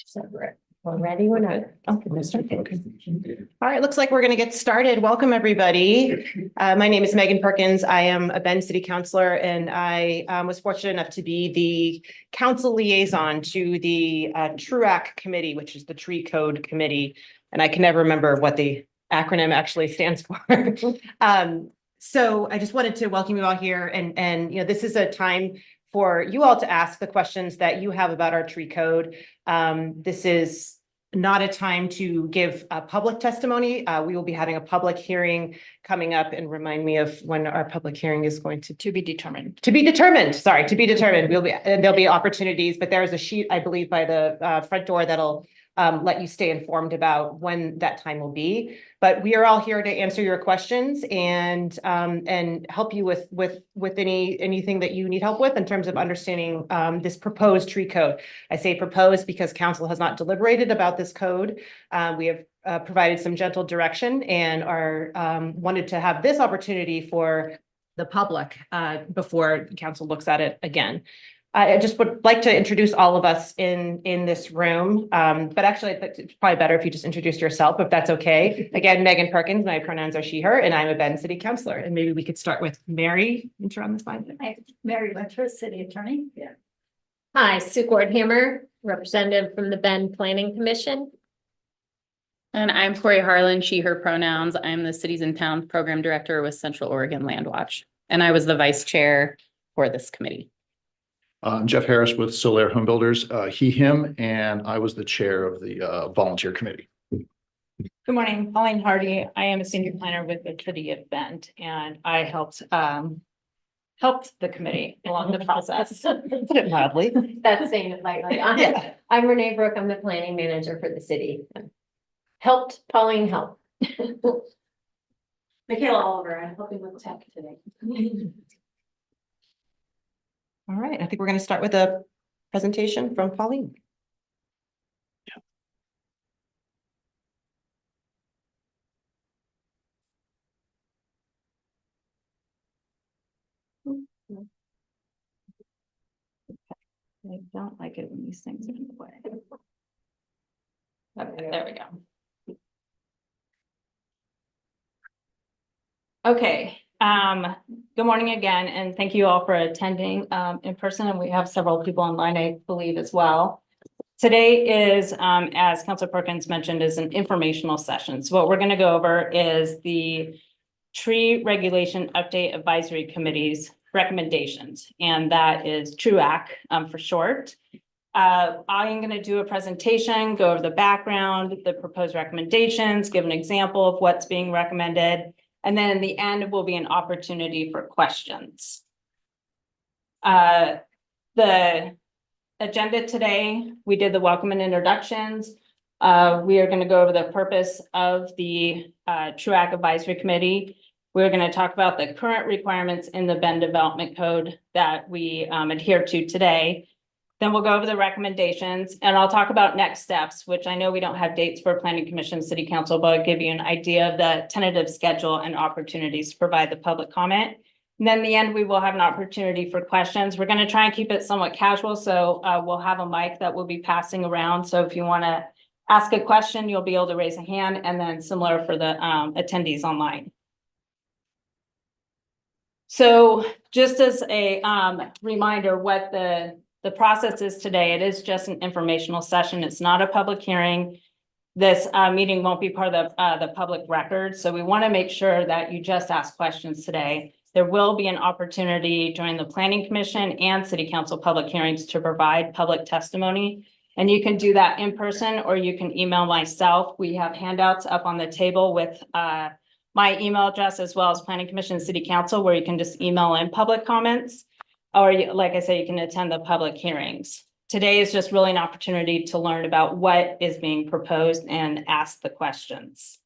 Separate. Already we're not. All right, looks like we're going to get started. Welcome, everybody. My name is Megan Perkins. I am a Bend City Councilor, and I was fortunate enough to be the council liaison to the TRUAC committee, which is the Tree Code Committee. And I can never remember what the acronym actually stands for. So I just wanted to welcome you all here. And this is a time for you all to ask the questions that you have about our tree code. This is not a time to give a public testimony. We will be having a public hearing coming up, and remind me of when our public hearing is going to be determined. To be determined. Sorry, to be determined. There'll be opportunities, but there is a sheet, I believe, by the front door that'll let you stay informed about when that time will be. But we are all here to answer your questions and help you with anything that you need help with in terms of understanding this proposed tree code. I say proposed because council has not deliberated about this code. We have provided some gentle direction and are wanted to have this opportunity for the public before council looks at it again. I just would like to introduce all of us in this room, but actually it's probably better if you just introduce yourself, if that's okay. Again, Megan Perkins, my pronouns are she, her, and I'm a Bend City Councilor. And maybe we could start with Mary, enter on the slide. Hi, Mary Winter, City Attorney. Yeah. Hi, Sue Gordhammer, representative from the Bend Planning Commission. And I'm Corey Harlan, she, her pronouns. I'm the Cities and Towns Program Director with Central Oregon Land Watch. And I was the vice chair for this committee. I'm Jeff Harris with Solaire Home Builders, he, him, and I was the chair of the volunteer committee. Good morning, Pauline Hardy. I am a senior planner with the City of Bend, and I helped the committee along the process. Put it mildly. That's saying it lightly. Yeah. I'm Renee Brook. I'm the planning manager for the city. Helped Pauline help. Michaela Oliver, I'm helping with tech today. All right, I think we're going to start with a presentation from Pauline. I don't like it when these things are in the way. Okay, there we go. Okay, good morning again, and thank you all for attending in person, and we have several people online, I believe, as well. Today is, as Councilor Perkins mentioned, is an informational session. So what we're going to go over is the Tree Regulation Update Advisory Committee's recommendations, and that is TRUAC for short. I am going to do a presentation, go over the background, the proposed recommendations, give an example of what's being recommended. And then in the end will be an opportunity for questions. The agenda today, we did the welcome and introductions. We are going to go over the purpose of the TRUAC Advisory Committee. We're going to talk about the current requirements in the Bend Development Code that we adhere to today. Then we'll go over the recommendations, and I'll talk about next steps, which I know we don't have dates for Planning Commission, City Council, but I'll give you an idea of the tentative schedule and opportunities to provide the public comment. And then in the end, we will have an opportunity for questions. We're going to try and keep it somewhat casual, so we'll have a mic that we'll be passing around. So if you want to ask a question, you'll be able to raise a hand, and then similar for the attendees online. So just as a reminder, what the process is today, it is just an informational session. It's not a public hearing. This meeting won't be part of the public record. So we want to make sure that you just ask questions today. There will be an opportunity during the Planning Commission and City Council public hearings to provide public testimony. And you can do that in person, or you can email myself. We have handouts up on the table with my email address, as well as Planning Commission and City Council, where you can just email in public comments. Or like I said, you can attend the public hearings. Today is just really an opportunity to learn about what is being proposed and ask the questions.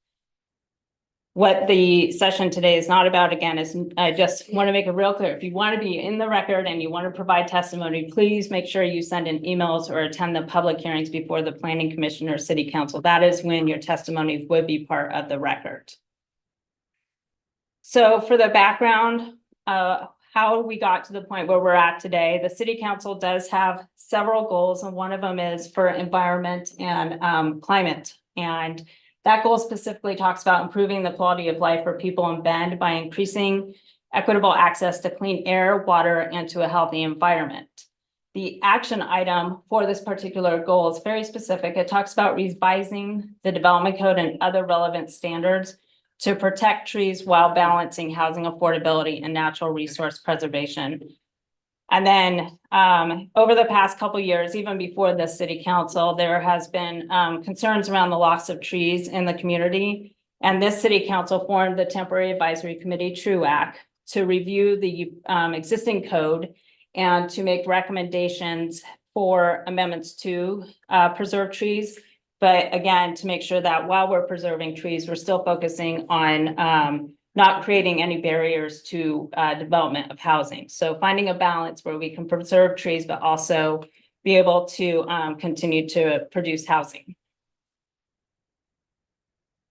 What the session today is not about, again, is I just want to make it real clear. If you want to be in the record and you want to provide testimony, please make sure you send in emails or attend the public hearings before the Planning Commission or City Council. That is when your testimony would be part of the record. So for the background, how we got to the point where we're at today. The city council does have several goals, and one of them is for environment and climate. And that goal specifically talks about improving the quality of life for people in Bend by increasing equitable access to clean air, water, and to a healthy environment. The action item for this particular goal is very specific. It talks about revising the development code and other relevant standards to protect trees while balancing housing affordability and natural resource preservation. And then over the past couple of years, even before the city council, there has been concerns around the loss of trees in the community. And this city council formed the temporary advisory committee, TRUAC, to review the existing code and to make recommendations for amendments to preserve trees. But again, to make sure that while we're preserving trees, we're still focusing on not creating any barriers to development of housing. So finding a balance where we can preserve trees, but also be able to continue to produce housing.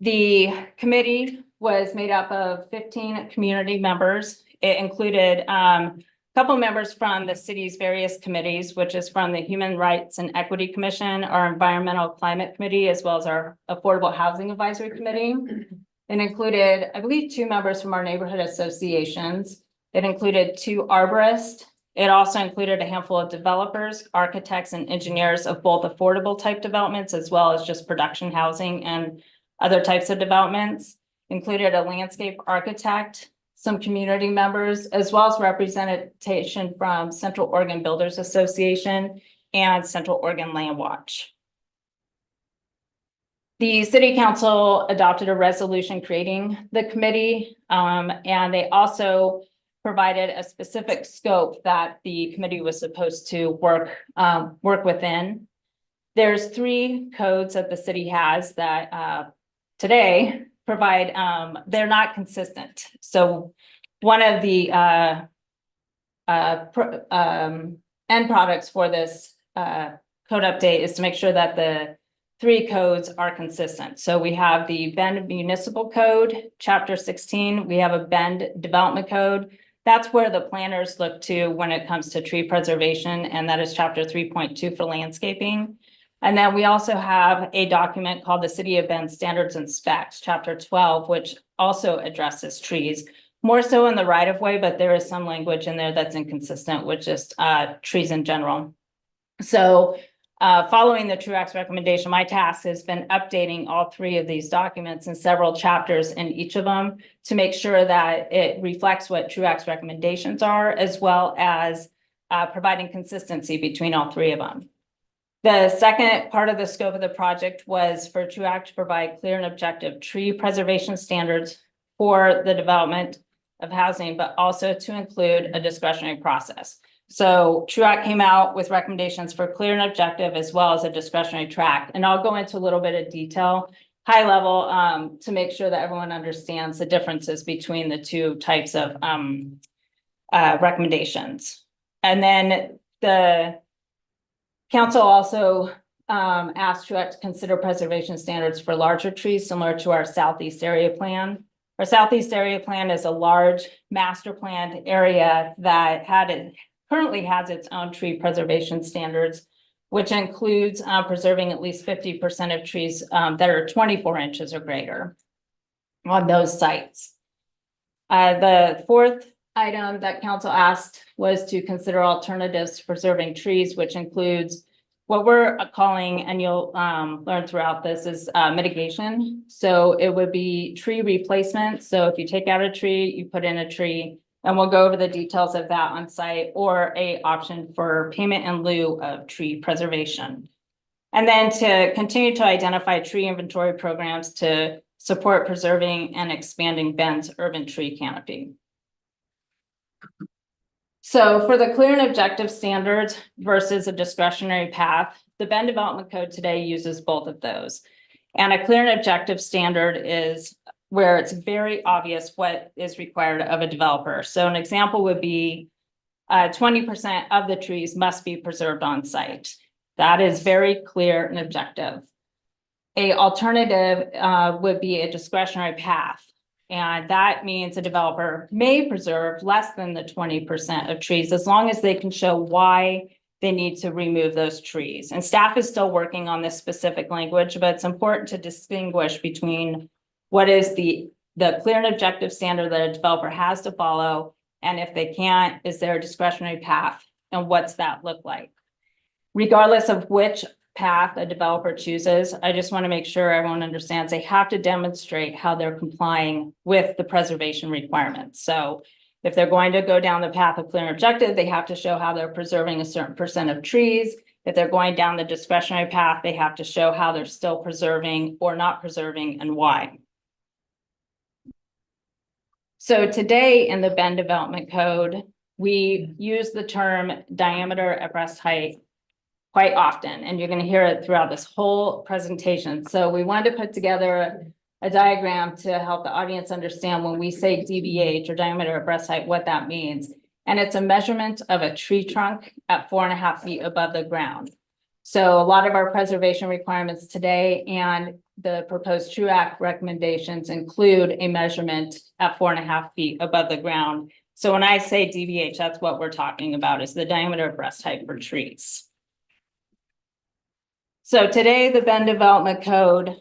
The committee was made up of 15 community members. It included a couple members from the city's various committees, which is from the Human Rights and Equity Commission, our Environmental Climate Committee, as well as our Affordable Housing Advisory Committee. It included, I believe, 2 members from our neighborhood associations. It included 2 arborists. It also included a handful of developers, architects, and engineers of both affordable type developments, as well as just production housing and other types of developments. Included a landscape architect, some community members, as well as representation from Central Oregon Builders Association and Central Oregon Land Watch. The city council adopted a resolution creating the committee, and they also provided a specific scope that the committee was supposed to work within. There's 3 codes that the city has that today provide, they're not consistent. So one of the end products for this code update is to make sure that the 3 codes are consistent. So we have the Bend Municipal Code, Chapter 16. We have a Bend Development Code. That's where the planners look to when it comes to tree preservation, and that is Chapter 3.2 for landscaping. And then we also have a document called the City of Bend Standards and Specs, Chapter 12, which also addresses trees, more so in the right of way, but there is some language in there that's inconsistent with just trees in general. So following the TRUAC's recommendation, my task has been updating all 3 of these documents and several chapters in each of them to make sure that it reflects what TRUAC's recommendations are, as well as providing consistency between all 3 of them. The second part of the scope of the project was for TRUAC to provide clear and objective tree preservation standards for the development of housing, but also to include a discretionary process. So TRUAC came out with recommendations for clear and objective, as well as a discretionary track. And I'll go into a little bit of detail, high level, to make sure that everyone understands the differences between the 2 types of recommendations. And then the council also asked TRUAC to consider preservation standards for larger trees, similar to our Southeast Area Plan. Our Southeast Area Plan is a large master planned area that currently has its own tree preservation standards, which includes preserving at least 50% of trees that are 24 inches or greater on those sites. The 4th item that council asked was to consider alternatives to preserving trees, which includes what we're calling, and you'll learn throughout this, is mitigation. So it would be tree replacement. So if you take out a tree, you put in a tree, and we'll go over the details of that on site, or a option for payment in lieu of tree preservation. And then to continue to identify tree inventory programs to support preserving and expanding Bend's urban tree canopy. So for the clear and objective standards versus a discretionary path, the Bend Development Code today uses both of those. And a clear and objective standard is where it's very obvious what is required of a developer. So an example would be 20% of the trees must be preserved on site. That is very clear and objective. A alternative would be a discretionary path. And that means a developer may preserve less than the 20% of trees as long as they can show why they need to remove those trees. And staff is still working on this specific language, but it's important to distinguish between what is the clear and objective standard that a developer has to follow, and if they can't, is there a discretionary path, and what's that look like? Regardless of which path a developer chooses, I just want to make sure everyone understands they have to demonstrate how they're complying with the preservation requirements. So if they're going to go down the path of clear and objective, they have to show how they're preserving a certain percent of trees. If they're going down the discretionary path, they have to show how they're still preserving or not preserving and why. So today in the Bend Development Code, we use the term diameter at breast height quite often, and you're going to hear it throughout this whole presentation. So we wanted to put together a diagram to help the audience understand when we say DBH, or diameter at breast height, what that means. And it's a measurement of a tree trunk at 4.5 feet above the ground. So a lot of our preservation requirements today and the proposed TRUE Act recommendations include a measurement at 4.5 feet above the ground. So when I say DBH, that's what we're talking about, is the diameter of breast height for trees. So today, the Bend Development Code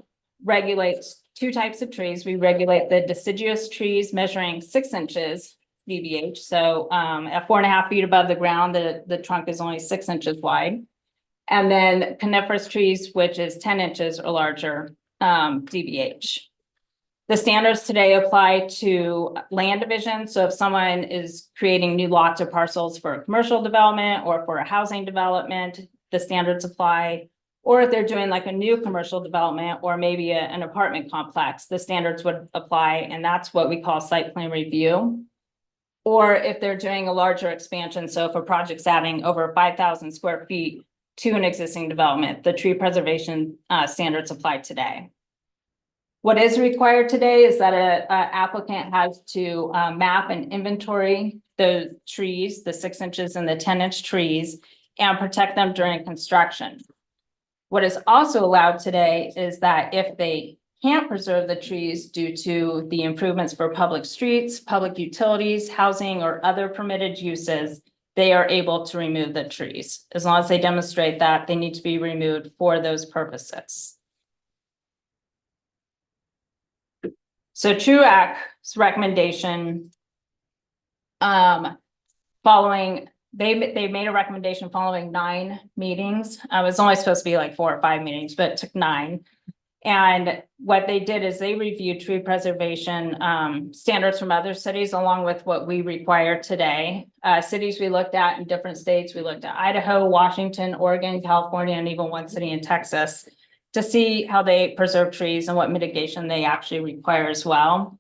regulates two types of trees. We regulate the deciduous trees measuring 6 inches DBH. So at 4.5 feet above the ground, the trunk is only 6 inches wide. And then coniferous trees, which is 10 inches or larger DBH. The standards today apply to land division. So if someone is creating new lots or parcels for a commercial development or for a housing development, the standards apply. Or if they're doing like a new commercial development or maybe an apartment complex, the standards would apply, and that's what we call site plan review. Or if they're doing a larger expansion, so if a project's adding over 5,000 square feet to an existing development, the tree preservation standards apply today. What is required today is that an applicant has to map and inventory the trees, the 6 inches and the 10-inch trees, and protect them during construction. What is also allowed today is that if they can't preserve the trees due to the improvements for public streets, public utilities, housing, or other permitted uses, they are able to remove the trees. As long as they demonstrate that they need to be removed for those purposes. So TRUE Act's recommendation, following, they made a recommendation following 9 meetings. It was only supposed to be like 4 or 5 meetings, but it took 9. And what they did is they reviewed tree preservation standards from other cities along with what we require today. Cities we looked at in different states, we looked at Idaho, Washington, Oregon, California, and even one city in Texas to see how they preserve trees and what mitigation they actually require as well.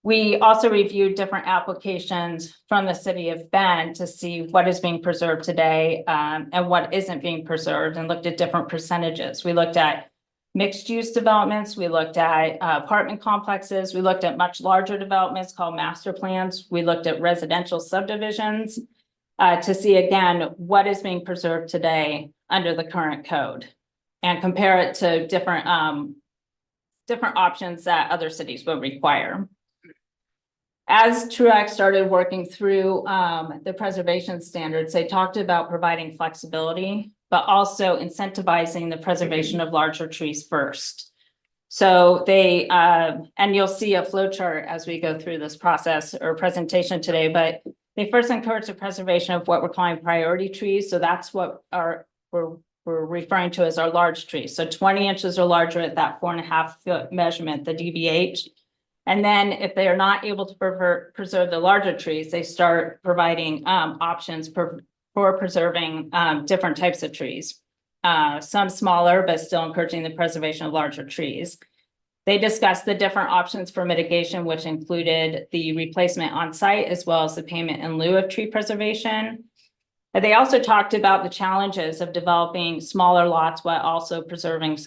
We also reviewed different applications from the city of Bend to see what is being preserved today and what isn't being preserved, and looked at different percentages. We looked at mixed use developments, we looked at apartment complexes, we looked at much larger developments called master plans, we looked at residential subdivisions to see again what is being preserved today under the current code and compare it to different options that other cities would require. As TRUE Act started working through the preservation standards, they talked about providing flexibility, but also incentivizing the preservation of larger trees first. So they, and you'll see a flow chart as we go through this process or presentation today, but they first encourage the preservation of what we're calling priority trees. So that's what we're referring to as our large trees. So 20 inches or larger at that 4.5 foot measurement, the DBH. And then if they are not able to preserve the larger trees, they start providing options for preserving different types of trees. Some smaller, but still encouraging the preservation of larger trees. They discussed the different options for mitigation, which included the replacement on site, as well as the payment in lieu of tree preservation. And they also talked about the challenges of developing smaller lots while also preserving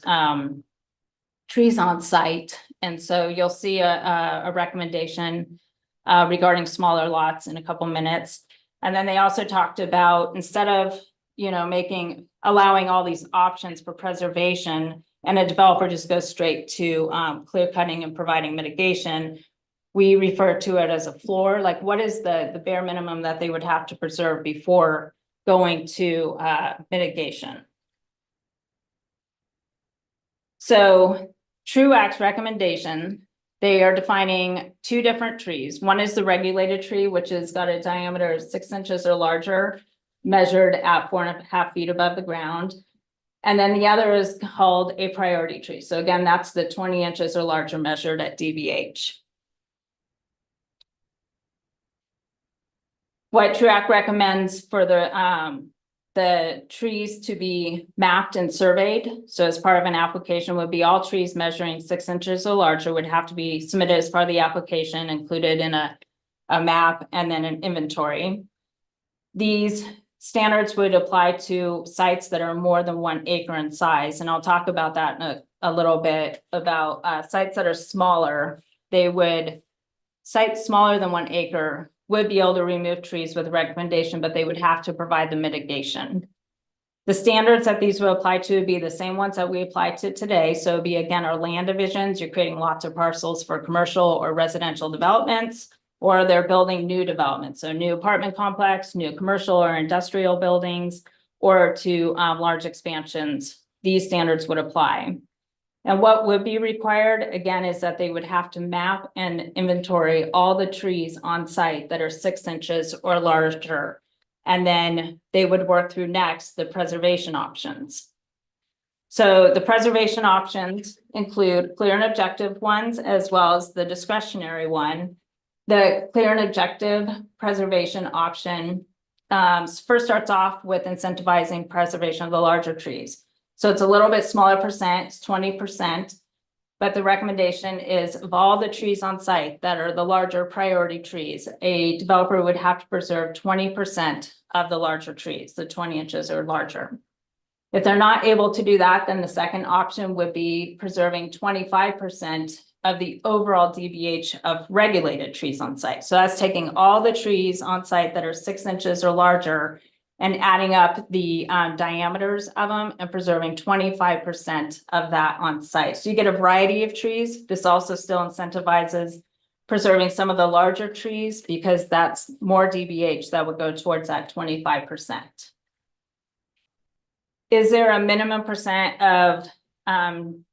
trees on site. And so you'll see a recommendation regarding smaller lots in a couple minutes. And then they also talked about, instead of, allowing all these options for preservation and a developer just goes straight to clear cutting and providing mitigation, we refer to it as a floor, like what is the bare minimum that they would have to preserve before going to mitigation? So True Act's recommendation, they are defining two different trees. One is the regulated tree, which has got a diameter of 6 inches or larger, measured at 4.5 feet above the ground. And then the other is called a priority tree. So again, that's the 20 inches or larger measured at DBH. What True Act recommends for the trees to be mapped and surveyed. So as part of an application would be all trees measuring 6 inches or larger would have to be submitted as part of the application, included in a map and then an inventory. These standards would apply to sites that are more than 1 acre in size. And I'll talk about that in a little bit about sites that are smaller. Sites smaller than 1 acre would be able to remove trees with a recommendation, but they would have to provide the mitigation. The standards that these will apply to would be the same ones that we apply to today. So it'd be, again, our land divisions. You're creating lots of parcels for commercial or residential developments, or they're building new developments. So new apartment complex, new commercial or industrial buildings, or to large expansions. These standards would apply. And what would be required, again, is that they would have to map and inventory all the trees on site that are 6 inches or larger. And then they would work through next the preservation options. So the preservation options include clear and objective ones, as well as the discretionary one. The clear and objective preservation option first starts off with incentivizing preservation of the larger trees. So it's a little bit smaller percent, it's 20%, but the recommendation is of all the trees on site that are the larger priority trees, a developer would have to preserve 20% of the larger trees, the 20 inches or larger. If they're not able to do that, then the second option would be preserving 25% of the overall DBH of regulated trees on site. So that's taking all the trees on site that are 6 inches or larger and adding up the diameters of them and preserving 25% of that on site. So you get a variety of trees. This also still incentivizes preserving some of the larger trees because that's more DBH that would go towards that 25%. Is there a minimum percent of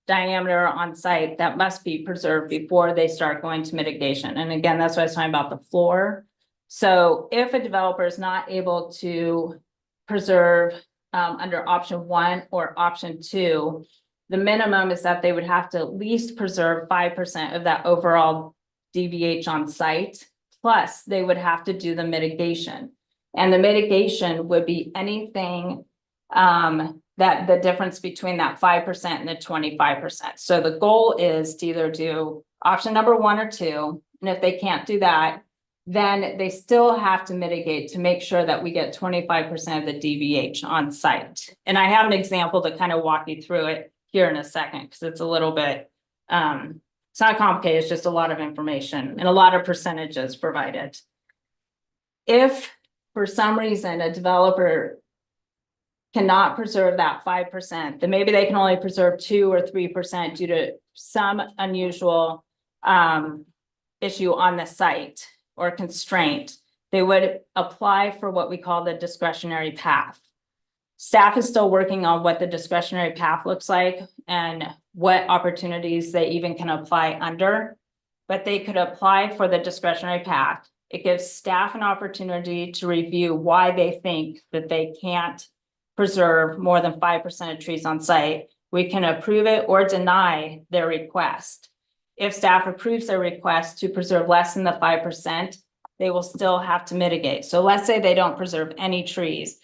diameter on site that must be preserved before they start going to mitigation? And again, that's what I was talking about, the floor. So if a developer is not able to preserve under option 1 or option 2, the minimum is that they would have to at least preserve 5% of that overall DBH on site, plus they would have to do the mitigation. And the mitigation would be anything that the difference between that 5% and the 25%. So the goal is to either do option number 1 or 2. And if they can't do that, then they still have to mitigate to make sure that we get 25% of the DBH on site. And I have an example to kind of walk you through it here in a second, because it's a little bit, it's not complicated, it's just a lot of information and a lot of percentages provided. If for some reason a developer cannot preserve that 5%, then maybe they can only preserve 2 or 3% due to some unusual issue on the site or constraint, they would apply for what we call the discretionary path. Staff is still working on what the discretionary path looks like and what opportunities they even can apply under, but they could apply for the discretionary path. It gives staff an opportunity to review why they think that they can't preserve more than 5% of trees on site. We can approve it or deny their request. If staff approves their request to preserve less than the 5%, they will still have to mitigate. So let's say they don't preserve any trees.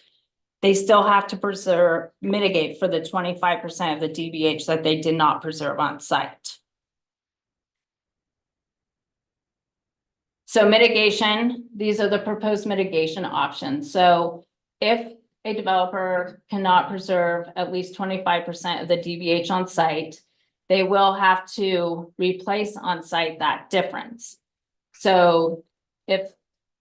They still have to mitigate for the 25% of the DBH that they did not preserve on site. So mitigation, these are the proposed mitigation options. So if a developer cannot preserve at least 25% of the DBH on site, they will have to replace on site that difference. So if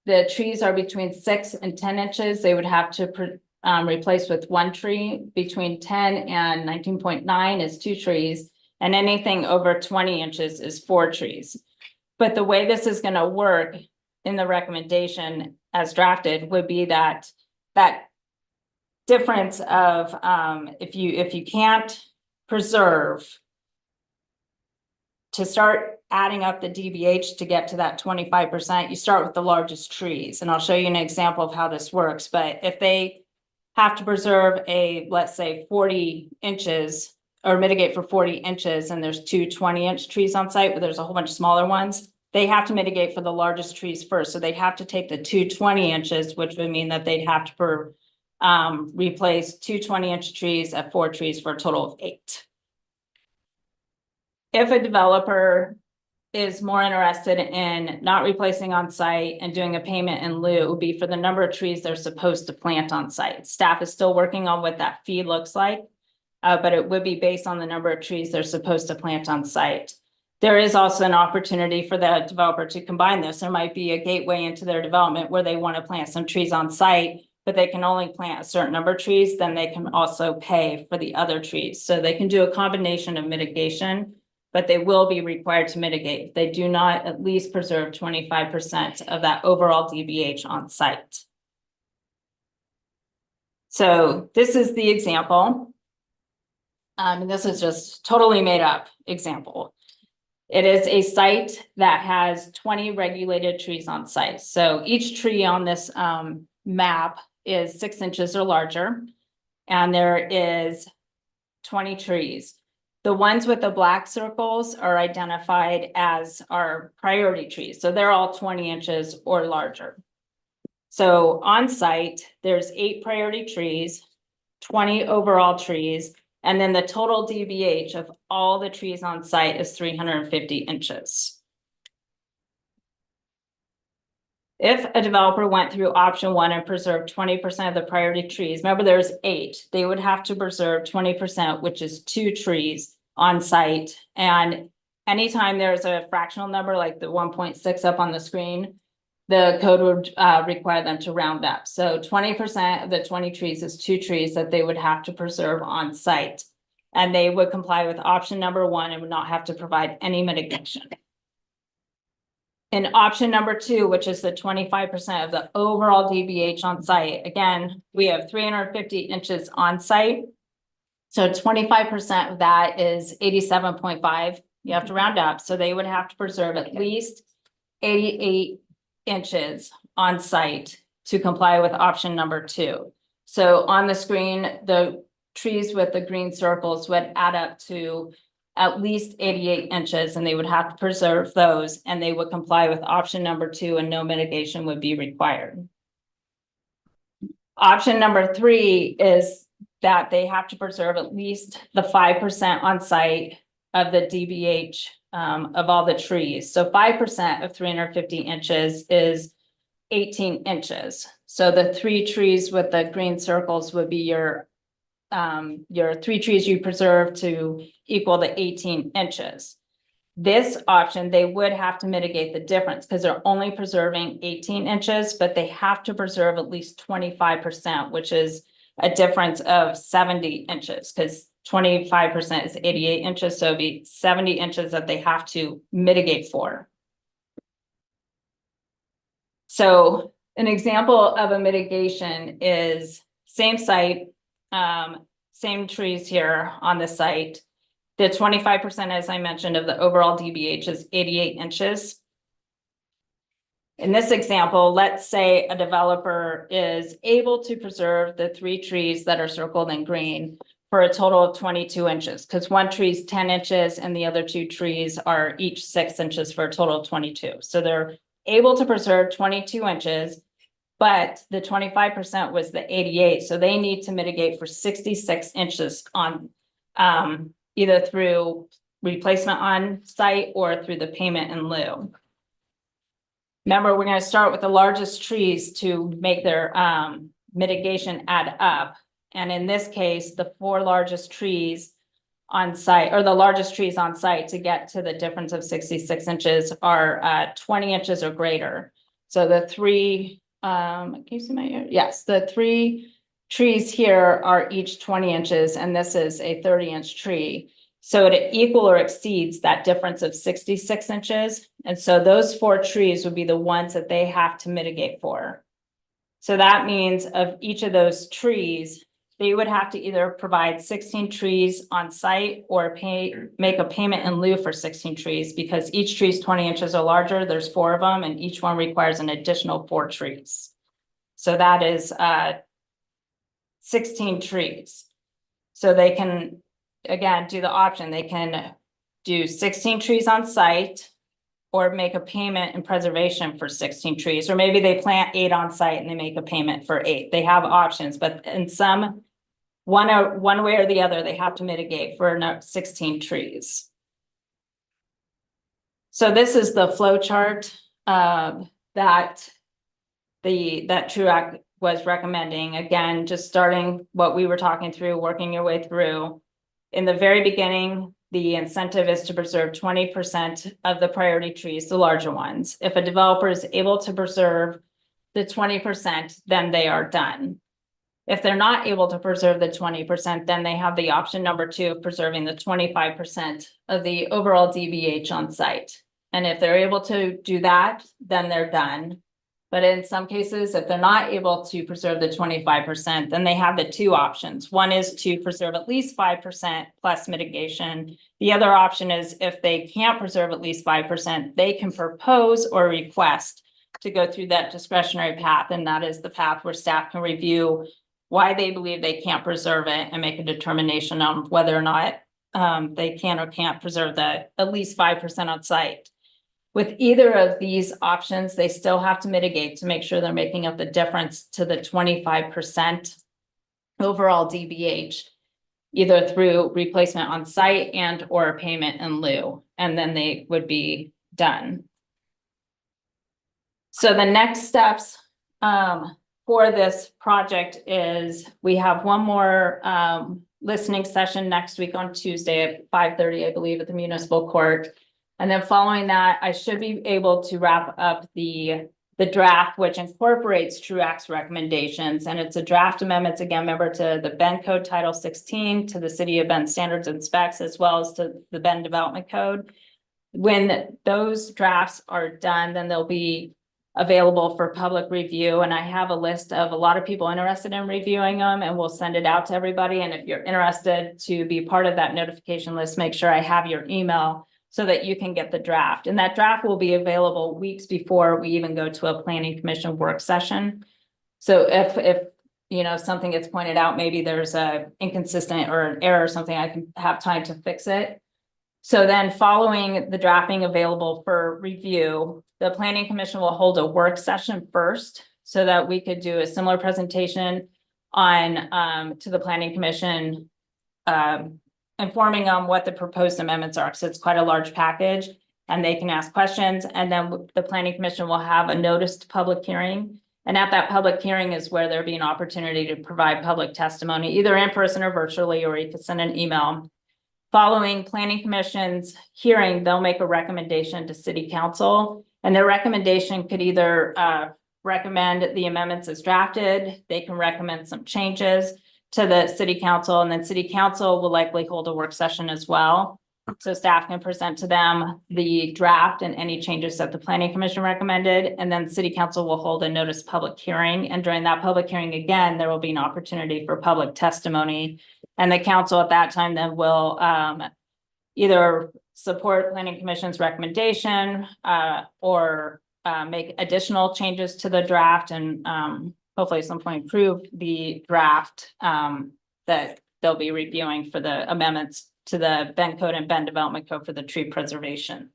the trees are between 6 and 10 inches, they would have to replace with 1 tree. Between 10 and 19.9 is 2 trees, and anything over 20 inches is 4 trees. But the way this is gonna work in the recommendation as drafted would be that difference of, if you can't preserve, to start adding up the DBH to get to that 25%, you start with the largest trees. And I'll show you an example of how this works. But if they have to preserve let's say 40 inches or mitigate for 40 inches, and there's two 20-inch trees on site, but there's a whole bunch of smaller ones, they have to mitigate for the largest trees first. So they'd have to take the two 20 inches, which would mean that they'd have to replace two 20-inch trees at 4 trees for a total of 8. If a developer is more interested in not replacing on site and doing a payment in lieu, it would be for the number of trees they're supposed to plant on site. Staff is still working on what that fee looks like, but it would be based on the number of trees they're supposed to plant on site. There is also an opportunity for the developer to combine this. There might be a gateway into their development where they want to plant some trees on site, but they can only plant a certain number of trees, then they can also pay for the other trees. So they can do a combination of mitigation, but they will be required to mitigate if they do not at least preserve 25% of that overall DBH on site. So this is the example. And this is just totally made up example. It is a site that has 20 regulated trees on site. So each tree on this map is 6 inches or larger, and there is 20 trees. The ones with the black circles are identified as our priority trees. So they're all 20 inches or larger. So on site, there's 8 priority trees, 20 overall trees, and then the total DBH of all the trees on site is 350 inches. If a developer went through option 1 and preserved 20% of the priority trees, remember there's 8, they would have to preserve 20%, which is 2 trees on site. And anytime there's a fractional number like the 1.6 up on the screen, the code would require them to round up. So 20% of the 20 trees is 2 trees that they would have to preserve on site. And they would comply with option number 1 and would not have to provide any mitigation. In option number 2, which is the 25% of the overall DBH on site, again, we have 350 inches on site. So 25% of that is 87.5. You have to round up. So they would have to preserve at least 88 inches on site to comply with option number 2. So on the screen, the trees with the green circles would add up to at least 88 inches, and they would have to preserve those, and they would comply with option number 2, and no mitigation would be required. Option number 3 is that they have to preserve at least the 5% on site of the DBH of all the trees. So 5% of 350 inches is 18 inches. So the 3 trees with the green circles would be your 3 trees you preserve to equal the 18 inches. This option, they would have to mitigate the difference because they're only preserving 18 inches, but they have to preserve at least 25%, which is a difference of 70 inches because 25% is 88 inches. So it'd be 70 inches that they have to mitigate for. So an example of a mitigation is same site, same trees here on the site. The 25%, as I mentioned, of the overall DBH is 88 inches. In this example, let's say a developer is able to preserve the 3 trees that are circled in green for a total of 22 inches, because one tree is 10 inches and the other 2 trees are each 6 inches for a total of 22. So they're able to preserve 22 inches, but the 25% was the 88. So they need to mitigate for 66 inches on either through replacement on site or through the payment in lieu. Remember, we're going to start with the largest trees to make their mitigation add up. And in this case, the 4 largest trees on site, or the largest trees on site to get to the difference of 66 inches are 20 inches or greater. So the 3, can you see my ear? Yes, the 3 trees here are each 20 inches, and this is a 30-inch tree. So it equal or exceeds that difference of 66 inches. And so those 4 trees would be the ones that they have to mitigate for. So that means of each of those trees, they would have to either provide 16 trees on site or make a payment in lieu for 16 trees, because each tree is 20 inches or larger. There's 4 of them, and each one requires an additional 4 trees. So that is 16 trees. So they can, again, do the option. They can do 16 trees on site or make a payment in preservation for 16 trees, or maybe they plant 8 on site and they make a payment for 8. They have options, but in some one way or the other, they have to mitigate for 16 trees. So this is the flow chart that TRUAC was recommending. Again, just starting what we were talking through, working your way through. In the very beginning, the incentive is to preserve 20% of the priority trees, the larger ones. If a developer is able to preserve the 20%, then they are done. If they're not able to preserve the 20%, then they have the option number 2 of preserving the 25% of the overall DBH on site. And if they're able to do that, then they're done. But in some cases, if they're not able to preserve the 25%, then they have the 2 options. One is to preserve at least 5% plus mitigation. The other option is if they can't preserve at least 5%, they can propose or request to go through that discretionary path. And that is the path where staff can review why they believe they can't preserve it and make a determination on whether or not they can or can't preserve the at least 5% on site. With either of these options, they still have to mitigate to make sure they're making up the difference to the 25% overall DBH, either through replacement on site and or a payment in lieu, and then they would be done. So the next steps for this project is we have one more listening session next week on Tuesday at 5:30, I believe, at the municipal court. And then following that, I should be able to wrap up the draft, which incorporates TRUAC's recommendations. And it's a draft amendments, again, remember, to the Bend Code Title 16, to the City of Bend Standards and Specs, as well as to the Bend Development Code. When those drafts are done, then they'll be available for public review. And I have a list of a lot of people interested in reviewing them, and we'll send it out to everybody. And if you're interested to be part of that notification list, make sure I have your email so that you can get the draft. And that draft will be available weeks before we even go to a planning commission work session. So if you know, something gets pointed out, maybe there's a inconsistent or an error or something, I can have time to fix it. So then following the drafting available for review, the planning commission will hold a work session first so that we could do a similar presentation on to the planning commission, informing them what the proposed amendments are. So it's quite a large package and they can ask questions. And then the planning commission will have a noticed public hearing. And at that public hearing is where there'll be an opportunity to provide public testimony, either in person or virtually, or you can send an email. Following planning commission's hearing, they'll make a recommendation to city council, and their recommendation could either recommend the amendments as drafted. They can recommend some changes to the city council, and then city council will likely hold a work session as well. So staff can present to them the draft and any changes that the planning commission recommended, and then city council will hold a notice public hearing. And during that public hearing, again, there will be an opportunity for public testimony. And the council at that time then will either support planning commission's recommendation or make additional changes to the draft and hopefully at some point approve the draft that they'll be reviewing for the amendments to the Bend Code and Bend Development Code for the tree preservation.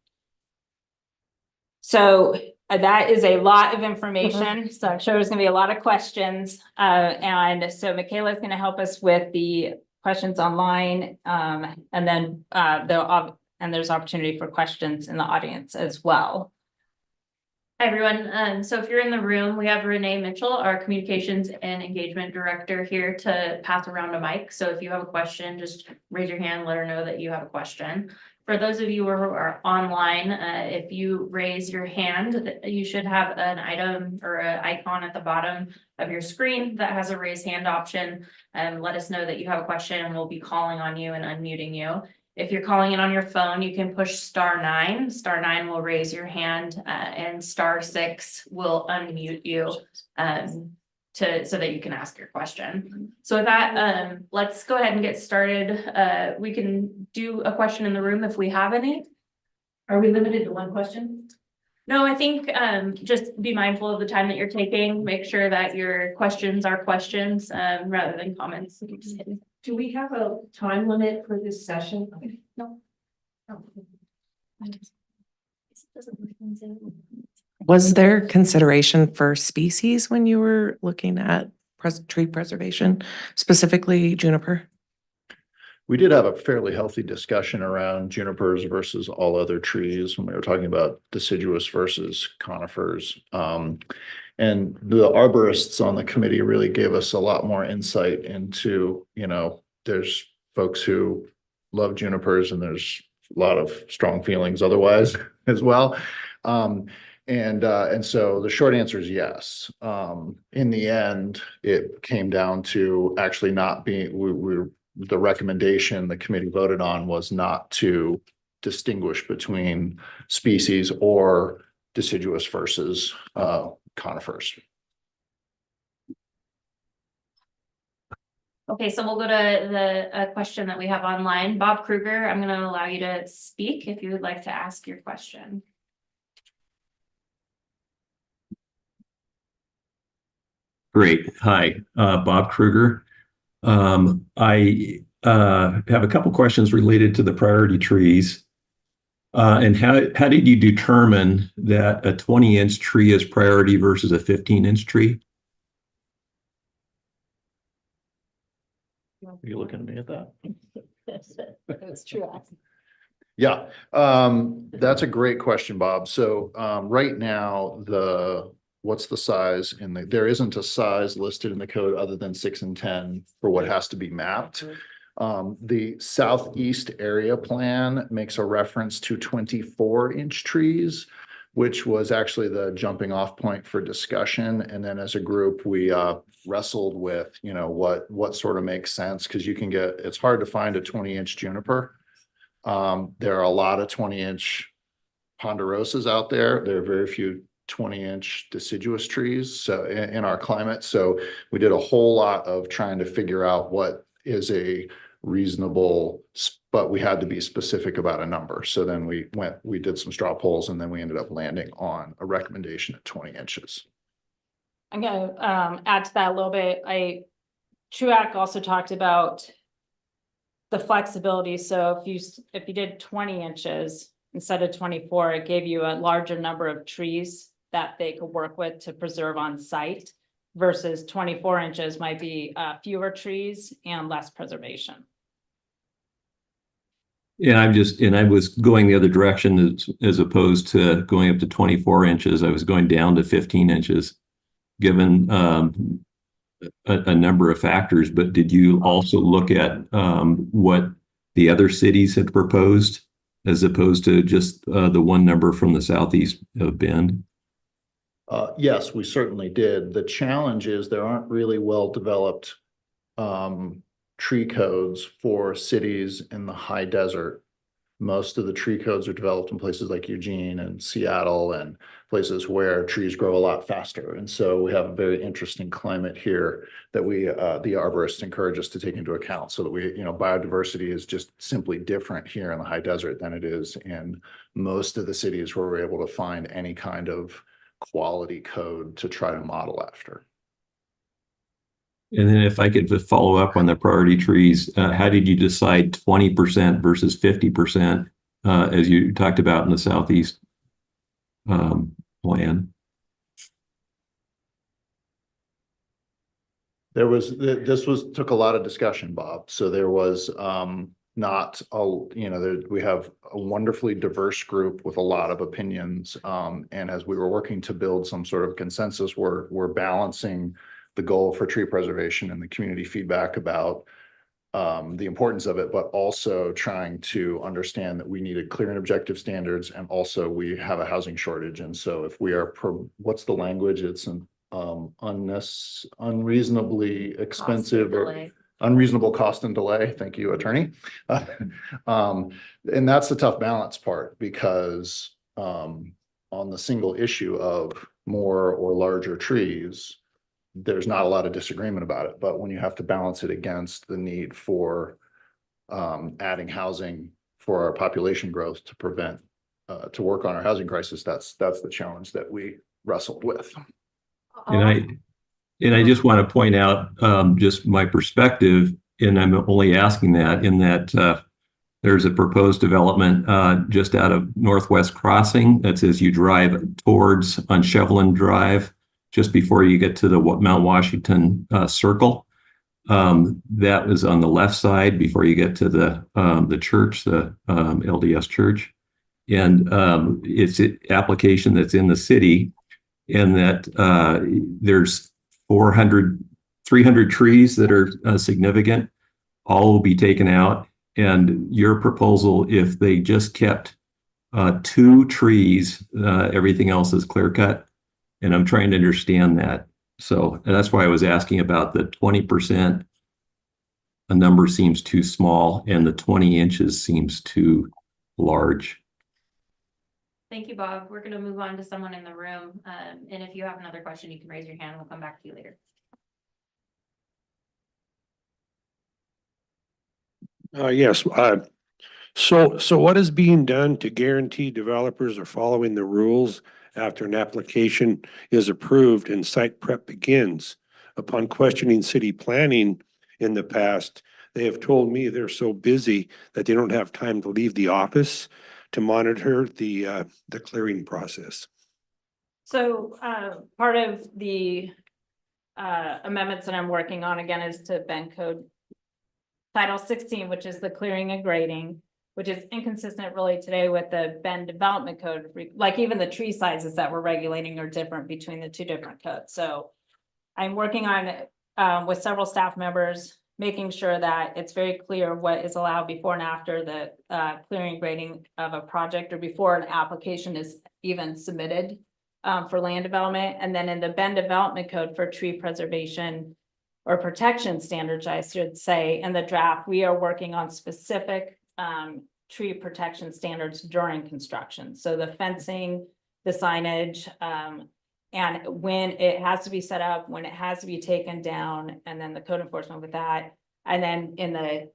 So that is a lot of information. So I'm sure there's going to be a lot of questions. And so Michaela is going to help us with the questions online. And then there's opportunity for questions in the audience as well. Hi, everyone. So if you're in the room, we have Renee Mitchell, our communications and engagement director, here to pass around a mic. So if you have a question, just raise your hand, let her know that you have a question. For those of you who are online, if you raise your hand, you should have an item or an icon at the bottom of your screen that has a raise hand option. Let us know that you have a question and we'll be calling on you and unmuting you. If you're calling in on your phone, you can push *9. *9 will raise your hand, and *6 will unmute you, so that you can ask your question. So with that, let's go ahead and get started. We can do a question in the room if we have any. Are we limited to one question? No, I think just be mindful of the time that you're taking. Make sure that your questions are questions rather than comments. Do we have a time limit for this session? No. Was there consideration for species when you were looking at tree preservation, specifically juniper? We did have a fairly healthy discussion around junipers versus all other trees when we were talking about deciduous versus conifers. And the arborists on the committee really gave us a lot more insight into, there's folks who love junipers and there's a lot of strong feelings otherwise as well. And so the short answer is yes. In the end, it came down to actually not being, the recommendation the committee voted on was not to distinguish between species or deciduous versus conifers. Okay, so we'll go to the question that we have online. Bob Kruger, I'm going to allow you to speak if you would like to ask your question. Great. Hi, Bob Kruger. I have a couple questions related to the priority trees. And how did you determine that a 20-inch tree is priority versus a 15-inch tree? Are you looking at me at that? That's true. Yeah, that's a great question, Bob. So right now, what's the size there isn't a size listed in the code other than 6 and 10 for what has to be mapped. The southeast area plan makes a reference to 24-inch trees, which was actually the jumping off point for discussion. And then as a group, we wrestled with, what sort of makes sense, because it's hard to find a 20-inch juniper. There are a lot of 20-inch ponderosas out there. There are very few 20-inch deciduous trees so in our climate. So we did a whole lot of trying to figure out what is a reasonable, but we had to be specific about a number. So then we did some straw polls, and then we ended up landing on a recommendation at 20 inches. I'm gonna add to that a little bit. Truac also talked about the flexibility. So if you did 20 inches instead of 24, it gave you a larger number of trees that they could work with to preserve on site, versus 24 inches might be fewer trees and less preservation. And I was going the other direction as opposed to going up to 24 inches. I was going down to 15 inches, given a number of factors. But did you also look at what the other cities had proposed, as opposed to just the one number from the southeast of Bend? Yes, we certainly did. The challenge is there aren't really well-developed tree codes for cities in the high desert. Most of the tree codes are developed in places like Eugene and Seattle and places where trees grow a lot faster. And so we have a very interesting climate here that the arborists encourage us to take into account, so that biodiversity is just simply different here in the high desert than it is in most of the cities where we're able to find any kind of quality code to try to model after. And then if I could just follow up on the priority trees, how did you decide 20% versus 50%, as you talked about in the southeast plan? Took a lot of discussion, Bob. So there was we have a wonderfully diverse group with a lot of opinions. And as we were working to build some sort of consensus, we're balancing the goal for tree preservation and the community feedback about the importance of it, but also trying to understand that we needed clear and objective standards, and also we have a housing shortage. And so if we are, what's the language? It's an unreasonably expensive or unreasonable cost and delay. Thank you, attorney. And that's the tough balance part because on the single issue of more or larger trees, there's not a lot of disagreement about it. But when you have to balance it against the need for adding housing for our population growth to prevent to work on our housing crisis, that's the challenge that we wrestled with. And I just want to point out just my perspective, and I'm only asking that in that there's a proposed development just out of Northwest Crossing that says you drive towards on Shevlin Drive just before you get to the Mount Washington Circle. That was on the left side before you get to the church, the LDS church. And it's an application that's in the city, and that there's 300 trees that are significant. All will be taken out. And your proposal, if they just kept 2 trees, everything else is clear cut. And I'm trying to understand that. So that's why I was asking about the 20%. A number seems too small, and the 20 inches seems too large. Thank you, Bob. We're gonna move on to someone in the room. And if you have another question, you can raise your hand. We'll come back to you later. Yes. So what is being done to guarantee developers are following the rules after an application is approved and site prep begins? Upon questioning city planning in the past, they have told me they're so busy that they don't have time to leave the office to monitor the clearing process. So part of the amendments that I'm working on again is to Bend Code Title 16, which is the clearing and grading, which is inconsistent really today with the Bend Development Code. Like even the tree sizes that we're regulating are different between the 2 different codes. So I'm working on with several staff members, making sure that it's very clear what is allowed before and after the clearing and grading of a project or before an application is even submitted for land development. And then in the Bend Development Code for tree preservation or protection standards, I should say, in the draft, we are working on specific tree protection standards during construction. So the fencing, the signage, and when it has to be set up, when it has to be taken down, and then the code enforcement with that. And then in the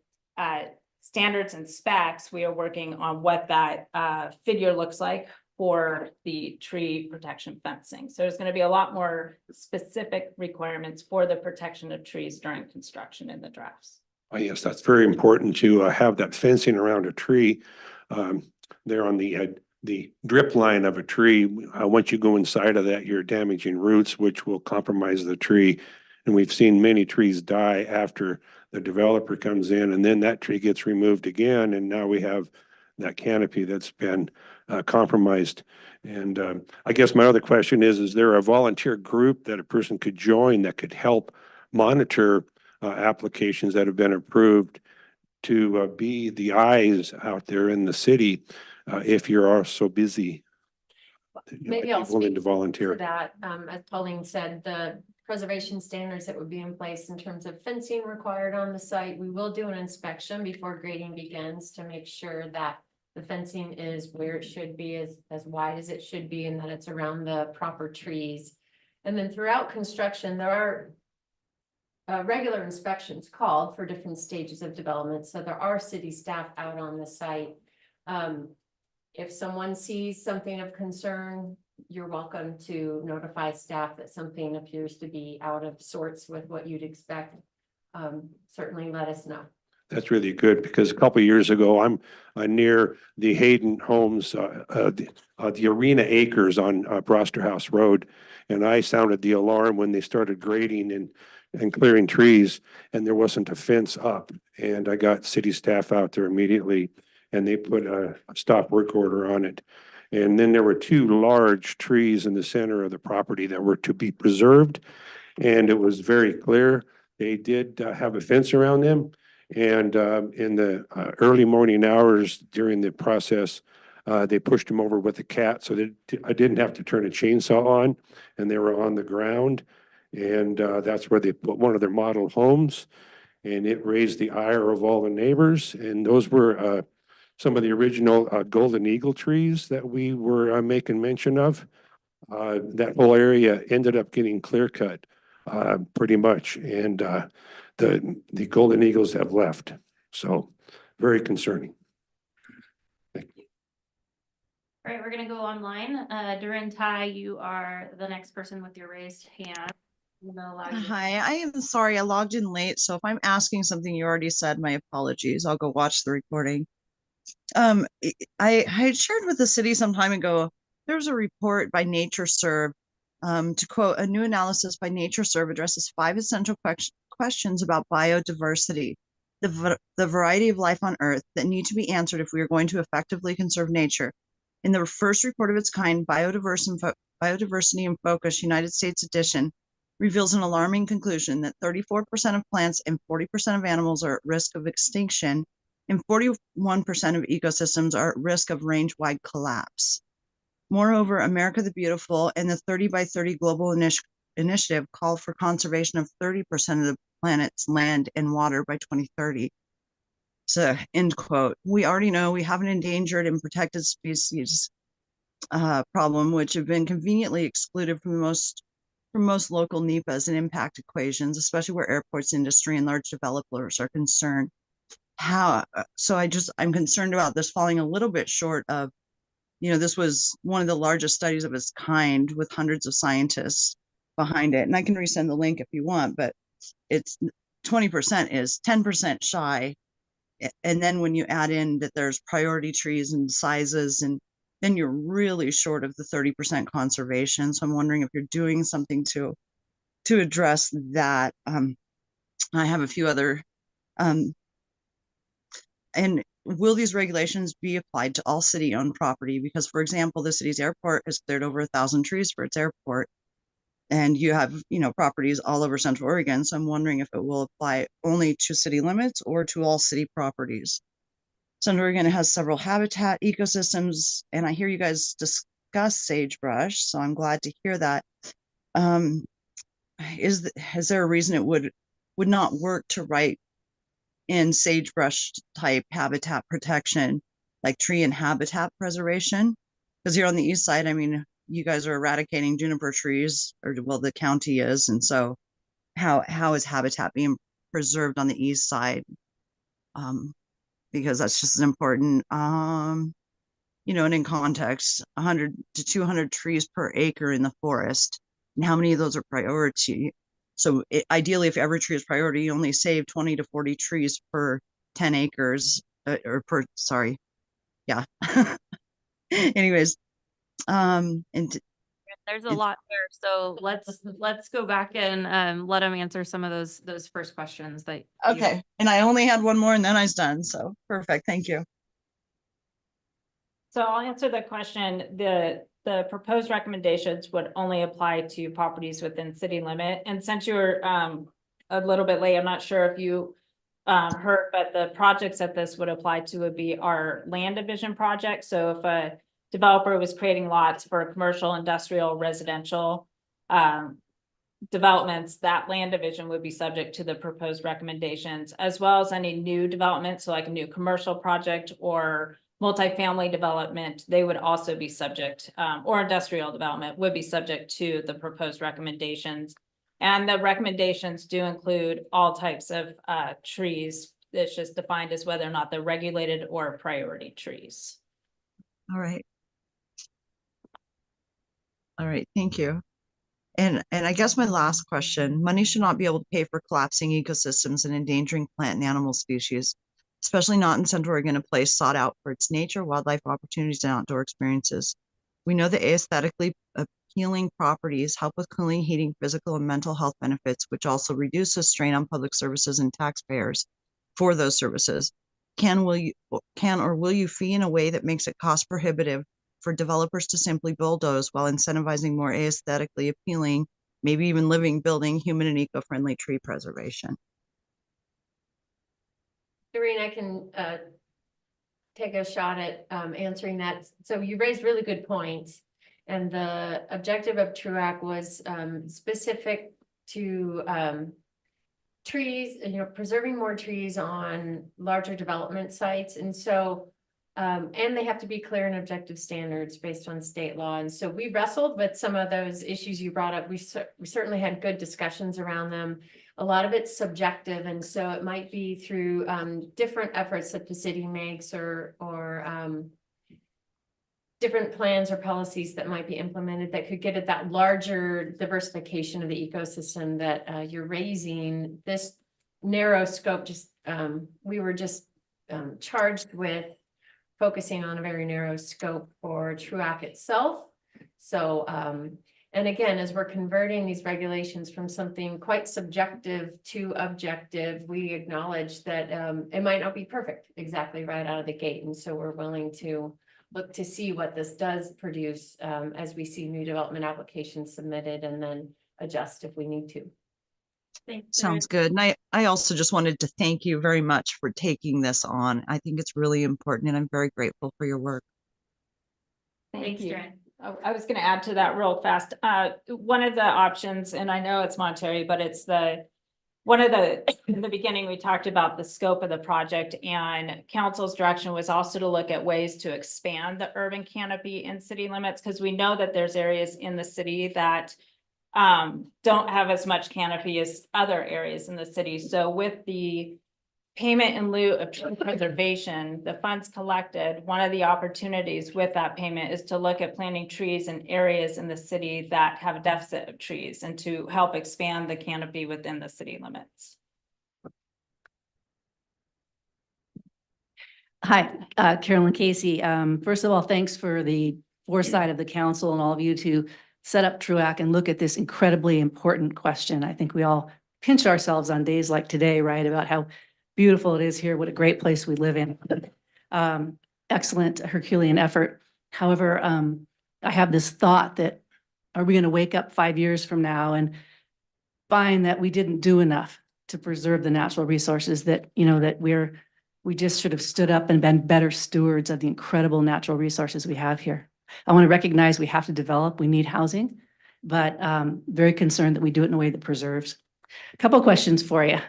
standards and specs, we are working on what that figure looks like for the tree protection fencing. So there's going to be a lot more specific requirements for the protection of trees during construction in the drafts. Oh, yes, that's very important to have that fencing around a tree. There on the drip line of a tree. Once you go inside of that, you're damaging roots, which will compromise the tree. And we've seen many trees die after the developer comes in, and then that tree gets removed again. And now we have that canopy that's been compromised. And I guess my other question is there a volunteer group that a person could join that could help monitor applications that have been approved to be the eyes out there in the city if you're so busy? Maybe I'll willing speak to volunteer. to that. As Pauline said, the preservation standards that would be in place in terms of fencing required on the site. We will do an inspection before grading begins to make sure that the fencing is where it should be, as wide as it should be, and that it's around the proper trees. And then throughout construction, there are regular inspections called for different stages of development. So there are city staff out on the site. If someone sees something of concern, you're welcome to notify staff that something appears to be out of sorts with what you'd expect. Certainly let us know. That's really good, because a couple of years ago, I'm near the Hayden Homes, the Arena Acres on Broster House Road, and I sounded the alarm when they started grading and clearing trees, and there wasn't a fence up. And I got city staff out there immediately, and they put a stop work order on it. And then there were 2 large trees in the center of the property that were to be preserved, and it was very clear they did have a fence around them. And in the early morning hours during the process, they pushed them over with a cat, so that I didn't have to turn a chainsaw on, and they were on the ground. And that's where they put one of their model homes. and it raised the ire of all the neighbors. And those were some of the original golden eagle trees that we were making mention of. That whole area ended up getting clear cut pretty much, and the golden eagles have left. So very concerning. All right, we're gonna go online. Durin Tai, you are the next person with your raised hand. I'm gonna allow you- Hi, I am sorry, I logged in late, so if I'm asking something you already said, my apologies. I'll go watch the recording. I had shared with the city some time ago, there's a report by NatureServe, to quote, a new analysis by NatureServe addresses 5 essential questions about biodiversity, the variety of life on Earth that need to be answered if we are going to effectively conserve nature. In the first report of its kind, Biodiversity in Focus, United States edition, reveals an alarming conclusion that 34% of plants and 40% of animals are at risk of extinction, and 41% of ecosystems are at risk of range-wide collapse. Moreover, America the Beautiful and the 30 by 30 Global Initiative call for conservation of 30% of the planet's land and water by 2030. So, end quote. We already know we have an endangered and protected species problem, which have been conveniently excluded from most local NEPAs and impact equations, especially where airports, industry, and large developers are concerned. I'm concerned about this falling a little bit short of, this was one of the largest studies of its kind with hundreds of scientists behind it. And I can resend the link if you want, but it's 20% is 10% shy. And then when you add in that there's priority trees and sizes, and then you're really short of the 30% conservation. So I'm wondering if you're doing something to address that. I have a few other, and will these regulations be applied to all city-owned property? Because, for example, the city's airport has cleared over 1,000 trees for its airport, and you have, properties all over Central Oregon. So I'm wondering if it will apply only to city limits or to all city properties. Central Oregon has several habitat ecosystems, and I hear you guys discuss sagebrush, so I'm glad to hear that. Is there a reason it would not work to write in sagebrush type habitat protection, like tree and habitat preservation? Because here on the east side, I mean, you guys are eradicating juniper trees, or well, the county is, and so how is habitat being preserved on the east side? Because that's just as important. And in context, 100 to 200 trees per acre in the forest, and how many of those are priority? So ideally, if every tree is priority, you only save 20 to 40 trees per 10 acres, yeah. Anyways, and There's a lot there, so let's go back and let them answer some of those first questions that. okay. And I only had one more and then I was done. So perfect. Thank you. So I'll answer the question. The proposed recommendations would only apply to properties within city limit. And since you're a little bit late, I'm not sure if you heard, but the projects that this would apply to would be our land division project. So if a developer was creating lots for commercial, industrial, residential developments, that land division would be subject to the proposed recommendations, as well as any new development. So like a new commercial project or multifamily development, they would also be subject, or industrial development would be subject to the proposed recommendations. And the recommendations do include all types of trees. It's just defined as whether or not they're regulated or priority trees. All right. All right. Thank you. And I guess my last question, money should not be able to pay for collapsing ecosystems and endangering plant and animal species, especially not in Central Oregon, a place sought out for its nature, wildlife opportunities, and outdoor experiences. We know that aesthetically appealing properties help with cooling, heating, physical, and mental health benefits, which also reduces strain on public services and taxpayers for those services. Can or will you fee in a way that makes it cost prohibitive for developers to simply bulldoze while incentivizing more aesthetically appealing, maybe even living, building, human and eco-friendly tree preservation? Doreen, I can take a shot at answering that. So you raised really good points. And the objective of TRUAC was specific to trees, preserving more trees on larger development sites. And so, and they have to be clear and objective standards based on state law. And so we wrestled with some of those issues you brought up. We certainly had good discussions around them. A lot of it's subjective. And so it might be through different efforts that the city makes or different plans or policies that might be implemented that could get at that larger diversification of the ecosystem that you're raising. This narrow scope, we were just charged with focusing on a very narrow scope for TRUAC itself. So, and again, as we're converting these regulations from something quite subjective to objective, we acknowledge that it might not be perfect exactly right out of the gate. And so we're willing to look to see what this does produce as we see new development applications submitted and then adjust if we need to. Sounds good. And I also just wanted to thank you very much for taking this on. I think it's really important and I'm very grateful for your work. Thanks, you. Jen. I was gonna add to that real fast. One of the options, and I know it's monetary, but it's in the beginning, we talked about the scope of the project, and council's direction was also to look at ways to expand the urban canopy in city limits, because we know that there's areas in the city that don't have as much canopy as other areas in the city. So with the payment in lieu of tree preservation, the funds collected, one of the opportunities with that payment is to look at planting trees in areas in the city that have a deficit of trees and to help expand the canopy within the city limits. Hi, Carolyn Casey. First of all, thanks for the foresight of the council and all of you to set up TRUAC and look at this incredibly important question. I think we all pinch ourselves on days like today, right, about how beautiful it is here, what a great place we live in. Excellent Herculean effort. However, I have this thought that, are we going to wake up 5 years from now and find that we didn't do enough to preserve the natural resources, that, that we just should have stood up and been better stewards of the incredible natural resources we have here. I want to recognize we have to develop, we need housing, but very concerned that we do it in a way that preserves. A couple of questions for you.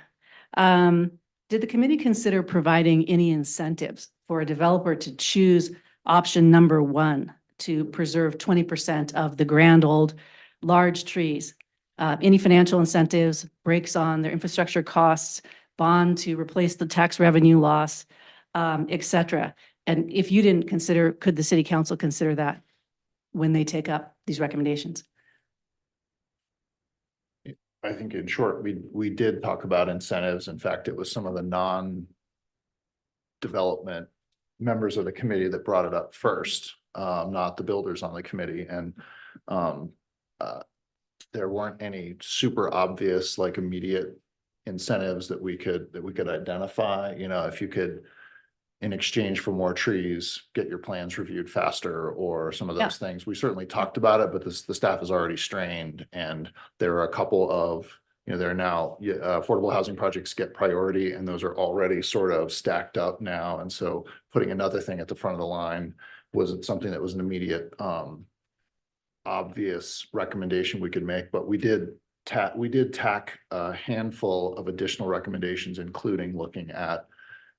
Did the committee consider providing any incentives for a developer to choose option number 1 to preserve 20% of the grand old large trees? Any financial incentives, breaks on their infrastructure costs, bond to replace the tax revenue loss, et cetera. And if you didn't consider, could the city council consider that when they take up these recommendations? I think in short, we did talk about incentives. In fact, it was some of the non-development members of the committee that brought it up first, not the builders on the committee. And there weren't any super obvious, like immediate incentives that we could identify. If you could, in exchange for more trees, get your plans reviewed faster or some of those things. We certainly talked about it, but the staff is already strained, and there are a couple of, there are now affordable housing projects get priority, and those are already sort of stacked up now. And so putting another thing at the front of the line wasn't something that was an immediate obvious recommendation we could make, but we did tack a handful of additional recommendations, including looking at,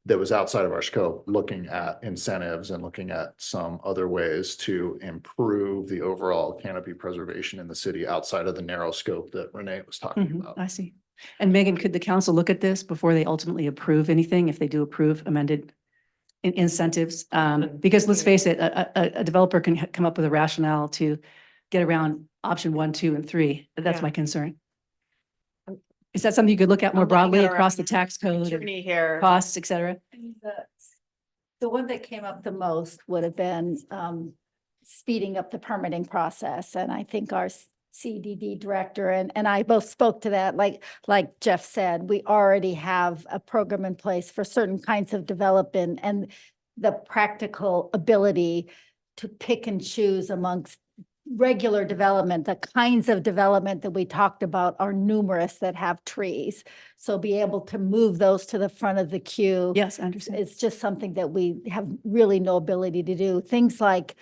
that was outside of our scope, looking at incentives and looking at some other ways to improve the overall canopy preservation in the city outside of the narrow scope that Renee was talking about. I see. And Megan, could the council look at this before they ultimately approve anything, if they do approve amended incentives? Because let's face it, a developer can come up with a rationale to get around option 1, 2, and 3. That's my concern. Is that something you could look at more broadly across the tax code, Attorney here. costs, et cetera? The one that came up the most would have been speeding up the permitting process. And I think our CDD director and I both spoke to that. Like Jeff said, we already have a program in place for certain kinds of development, and the practical ability to pick and choose amongst regular development. The kinds of development that we talked about are numerous that have trees. So be able to move those to the front of the queue. Yes, I understand. It's just something that we have really no ability to do. Things like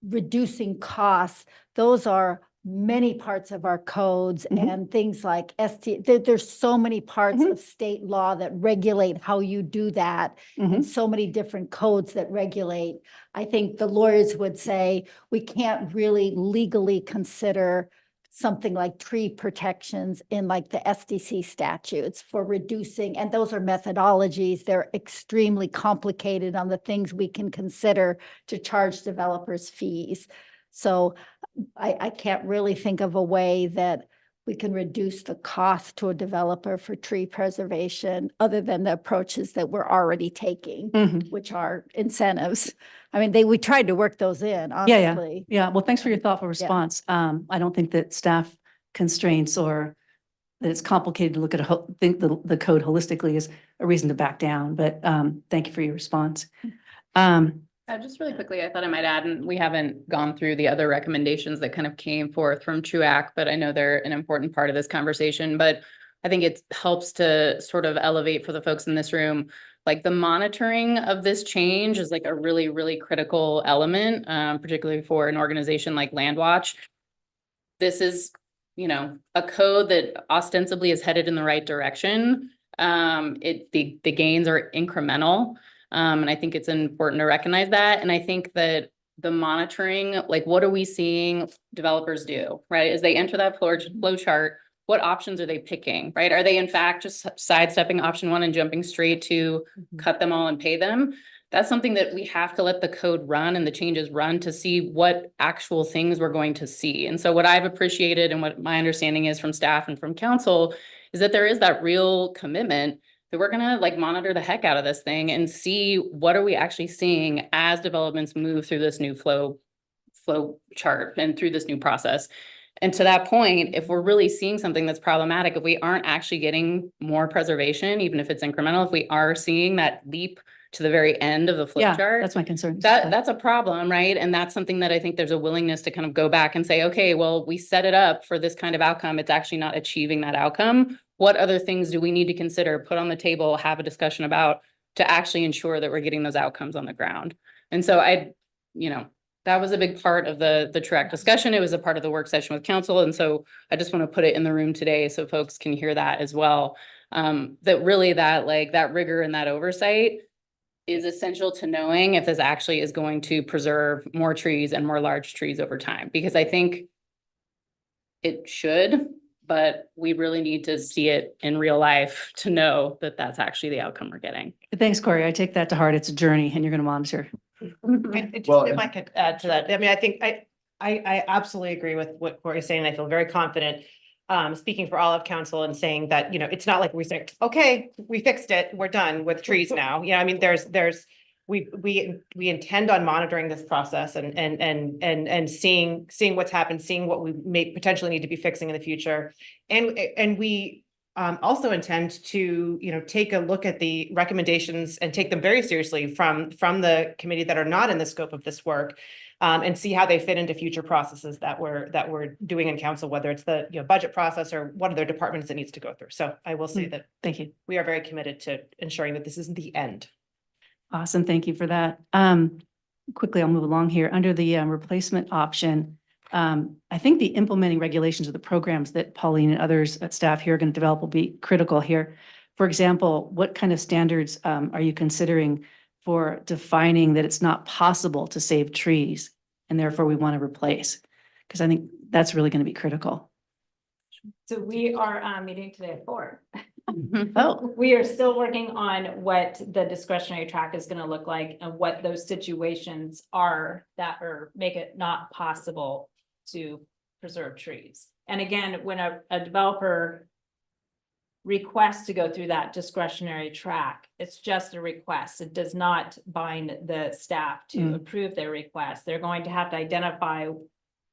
reducing costs, those are many parts of our codes Mhm. and things like there's so many parts Mhm. of state law that regulate how you do that. Mhm. And so many different codes that regulate. I think the lawyers would say we can't really legally consider something like tree protections in like the SDC statutes for reducing, and those are methodologies. They're extremely complicated on the things we can consider to charge developers fees. So I can't really think of a way that we can reduce the cost to a developer for tree preservation other than the approaches that we're already taking, Mhm. which are incentives. I mean, we tried to work those in, Yeah, yeah, honestly. yeah. Well, thanks for your thoughtful response. I don't think that staff constraints or that it's complicated to look at think the code holistically is a reason to back down, but thank you for your response. Just really quickly, I thought I might add, and we haven't gone through the other recommendations that kind of came forth from TRUAC, but I know they're an important part of this conversation. But I think it helps to sort of elevate for the folks in this room, like the monitoring of this change is like a really, really critical element, particularly for an organization like Landwatch. This is, a code that ostensibly is headed in the right direction. The gains are incremental. And I think it's important to recognize that. And I think that the monitoring, like what are we seeing developers do, right? As they enter that flow chart, what options are they picking, right? Are they in fact just sidestepping option one and jumping straight to cut them all and pay them? That's something that we have to let the code run and the changes run to see what actual things we're going to see. And so what I've appreciated and what my understanding is from staff and from council is that there is that real commitment that we're gonna like monitor the heck out of this thing and see what are we actually seeing as developments move through this new flow chart and through this new process. And to that point, if we're really seeing something that's problematic, if we aren't actually getting more preservation, even if it's incremental, if we are seeing that leap to the very end of the flow Yeah, chart, that's my concern. that's a problem, right? And that's something that I think there's a willingness to kind of go back and say, okay, well, we set it up for this kind of outcome. It's actually not achieving that outcome. What other things do we need to consider, put on the table, have a discussion about to actually ensure that we're getting those outcomes on the ground? And so that was a big part of the track discussion. It was a part of the work session with council. And so I just want to put it in the room today so folks can hear that as well. That really that rigor and that oversight is essential to knowing if this actually is going to preserve more trees and more large trees over time, because I think it should, but we really need to see it in real life to know that that's actually the outcome we're getting. Thanks, Corey. I take that to heart. It's a journey and you're going to monitor. If I could add to that, I mean, I think I absolutely agree with what Corey's saying. I feel very confident, speaking for all of council and saying that, it's not like we say, okay, we fixed it, we're done with trees now. I mean, we intend on monitoring this process and seeing what's happened, seeing what we may potentially need to be fixing in the future. And we also intend to, take a look at the recommendations and take them very seriously from the committee that are not in the scope of this work, and see how they fit into future processes that we're doing in council, whether it's the budget process or what other departments it needs to go through. So I will say that Thank you. we are very committed to ensuring that this isn't the end. Awesome. Thank you for that. Quickly, I'll move along here. Under the replacement option, I think the implementing regulations of the programs that Pauline and others at staff here are going to develop will be critical here. For example, what kind of standards are you considering for defining that it's not possible to save trees and therefore we want to replace? Because I think that's really going to be critical. So we are meeting today at 4. Oh, We are still working on what the discretionary track is going to look like and what those situations are that make it not possible to preserve trees. And again, when a developer requests to go through that discretionary track, it's just a request. It does not bind the staff to approve their request. They're going to have to identify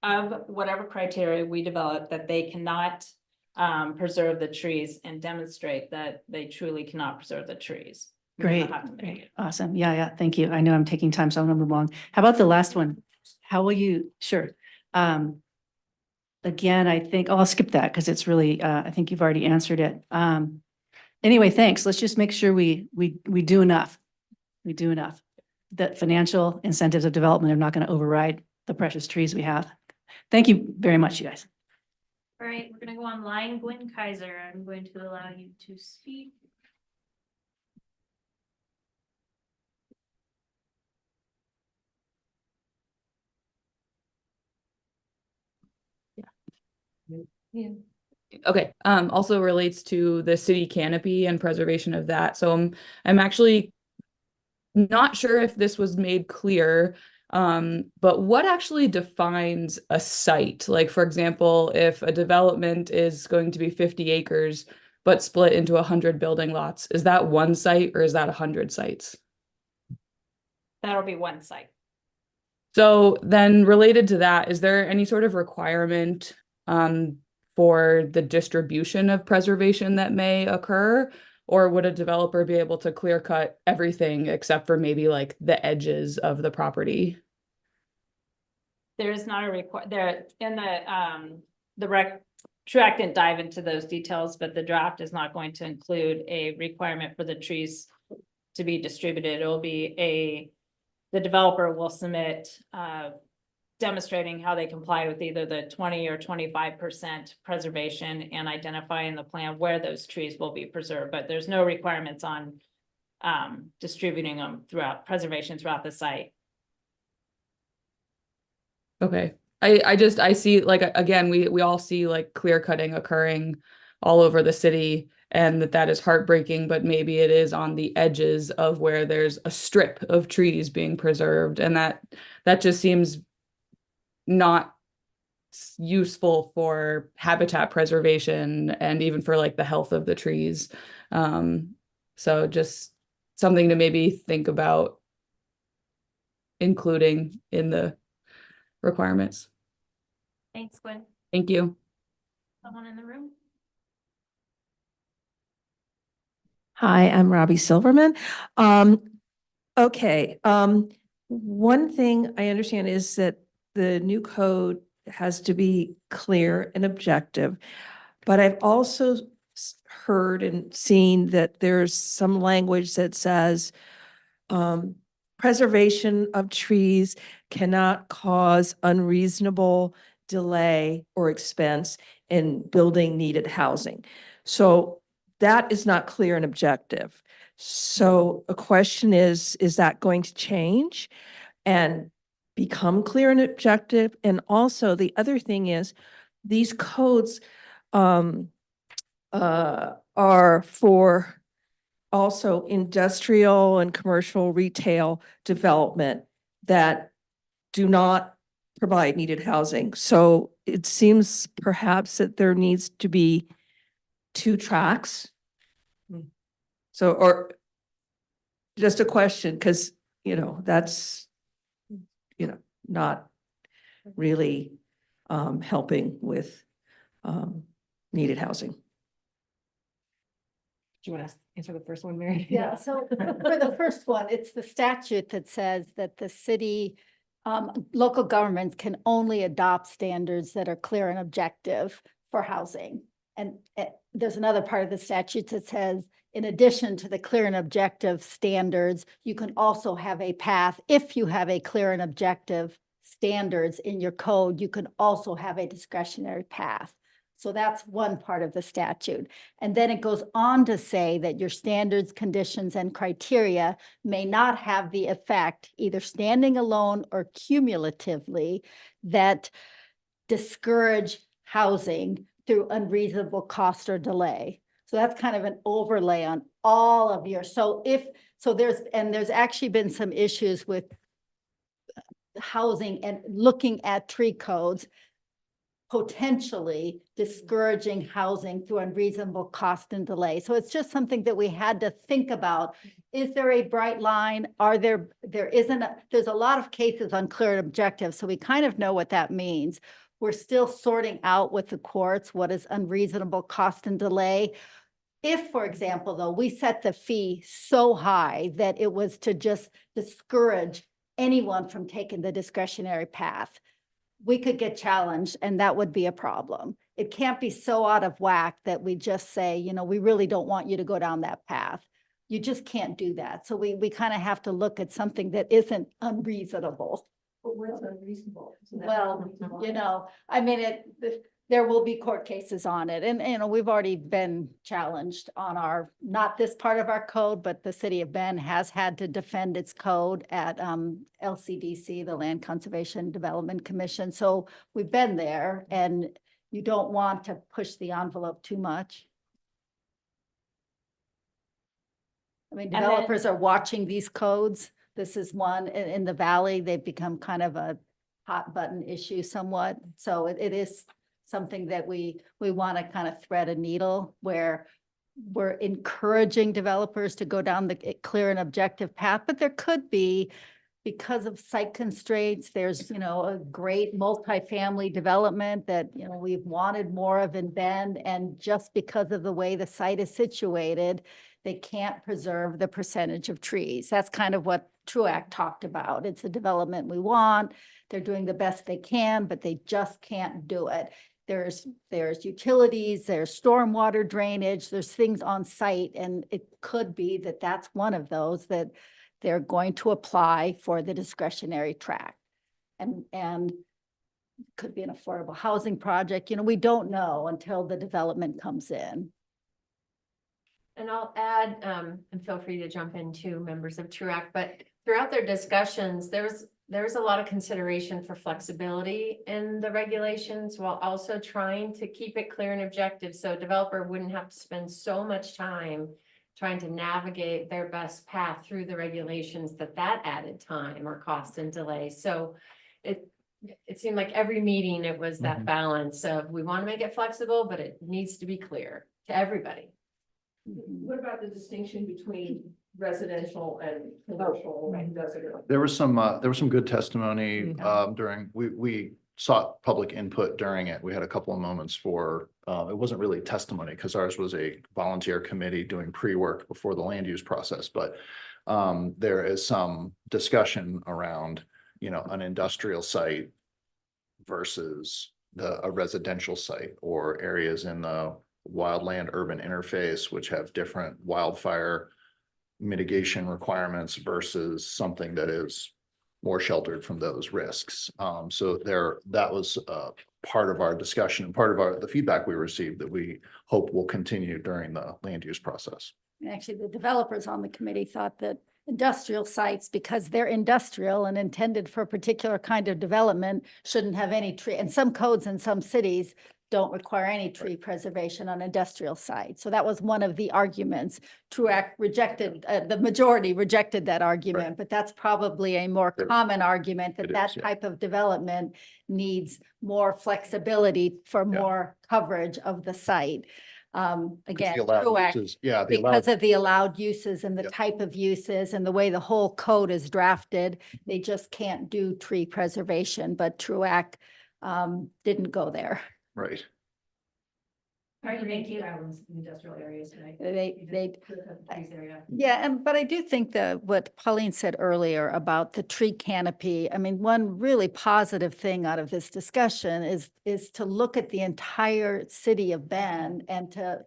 of whatever criteria we develop that they cannot preserve the trees and demonstrate that they truly cannot preserve the trees. great. Great. Awesome. Yeah. Thank you. I know I'm taking time, so I'm going to move along. How about the last one? How will you, sure. Again, I think, I'll skip that because it's really, I think you've already answered it. Anyway, thanks. Let's just make sure we do enough. We do enough. That financial incentives of development are not going to override the precious trees we have. Thank you very much, you guys. All right, we're gonna go online. Gwen Kaiser, I'm going to allow you to speak. Okay, also relates to the city canopy and preservation of that. So I'm actually not sure if this was made clear, but what actually defines a site? Like, for example, if a development is going to be 50 acres, but split into 100 building lots, is that one site or is that 100 sites? That'll be one site. So then related to that, is there any sort of requirement for the distribution of preservation that may occur? Or would a developer be able to clear cut everything except for maybe like the edges of the property? There's not a there in the True Act didn't dive into those details, but the draft is not going to include a requirement for the trees to be distributed. It will be the developer will submit demonstrating how they comply with either the 20 or 25% preservation and identify in the plan where those trees will be preserved, but there's no requirements on distributing them preservation throughout the site. Okay. I see, like, again, we all see like clear cutting occurring all over the city, and that is heartbreaking, but maybe it is on the edges of where there's a strip of trees being preserved, and that just seems not useful for habitat preservation and even for like the health of the trees. So just something to maybe think about including in the requirements. Thanks, Gwen. Thank you. Someone in the room? Hi, I'm Robbie Silverman. Okay, one thing I understand is that the new code has to be clear and objective, but I've also heard and seen that there's some language that says preservation of trees cannot cause unreasonable delay or expense in building needed housing. So that is not clear and objective. So a question is that going to change and become clear and objective? And also the other thing is these codes are for also industrial and commercial retail development that do not provide needed housing. So it seems perhaps that there needs to be 2 tracks. So, or just a question, because, that's, not really helping with needed housing. Do you want to answer the first one, Mary? Yeah, so for the first one, it's the statute that says that the city, local governments can only adopt standards that are clear and objective for housing. And there's another part of the statute that says, in addition to the clear and objective standards, you can also have a path. If you have a clear and objective standards in your code, you can also have a discretionary path. So that's one part of the statute. And then it goes on to say that your standards, conditions, and criteria may not have the effect, either standing alone or cumulatively, that discourage housing through unreasonable cost or delay. So that's kind of an overlay on all of your, there's actually been some issues with housing and looking at tree codes, potentially discouraging housing through unreasonable cost and delay. So it's just something that we had to think about. Is there a bright line? There's a lot of cases on clear and objective, so we kind of know what that means. We're still sorting out with the courts what is unreasonable cost and delay. If, for example, though, we set the fee so high that it was to just discourage anyone from taking the discretionary path, we could get challenged, and that would be a problem. It can't be so out of whack that we just say, we really don't want you to go down that path. You just can't do that. So we kind of have to look at something that isn't unreasonable. Well, you know, I mean, there will be court cases on it, and, you know, we've already been challenged on our, not this part of our code, but the city of Bend has had to defend its code at, LCDC, the Land Conservation Development Commission, so we've been there, and you don't want to push the envelope too much. I mean, then- developers are watching these codes. This is one in the valley. They've become kind of a hot button issue somewhat. So it is something that we want to kind of thread a needle where we're encouraging developers to go down the clear and objective path, but there could be, because of site constraints, there's, you know, a great multifamily development that, you know, we've wanted more of in Bend, and just because of the way the site is situated, they can't preserve the percentage of trees. That's kind of what TRUAC talked about. It's a development we want. They're doing the best they can, but they just can't do it. There's utilities, there's stormwater drainage, there's things on site, and it could be that that's one of those that they're going to apply for the discretionary tract. And could be an affordable housing project. You know, we don't know until the development comes in. And I'll add, and feel free to jump in too, members of TRUAC, but throughout their discussions, there was a lot of consideration for flexibility in the regulations while also trying to keep it clear and objective, so a developer wouldn't have to spend so much time trying to navigate their best path through the regulations that added time or cost and delay. So it seemed like every meeting, it was that balance of, we want to make it flexible, but it needs to be clear to everybody. What about the distinction between residential and commercial and residential? There was some good testimony, during, we sought public input during it. We had a couple of moments for, it wasn't really testimony because ours was a volunteer committee doing pre-work before the land use process, but there is some discussion around, you know, an industrial site versus a residential site, or areas in the wildland urban interface, which have different wildfire mitigation requirements versus something that is more sheltered from those risks. So that was part of our discussion, part of the feedback we received that we hope will continue during the land use process. And actually, the developers on the committee thought that industrial sites, because they're industrial and intended for a particular kind of development, shouldn't have any tree. And some codes in some cities don't require any tree preservation on industrial sites. So that was one of the arguments. TRUAC rejected, the majority rejected that argument, but that's probably a more common argument, that type of development needs more flexibility for more coverage of the site. Again, TRUAC, because of the allowed uses and the type of uses and the way the whole code is drafted, they just can't do tree preservation, but TRUAC didn't go there. Right. Thank you. Industrial areas. Yeah, but I do think that what Pauline said earlier about the tree canopy, I mean, one really positive thing out of this discussion is to look at the entire city of Bend and to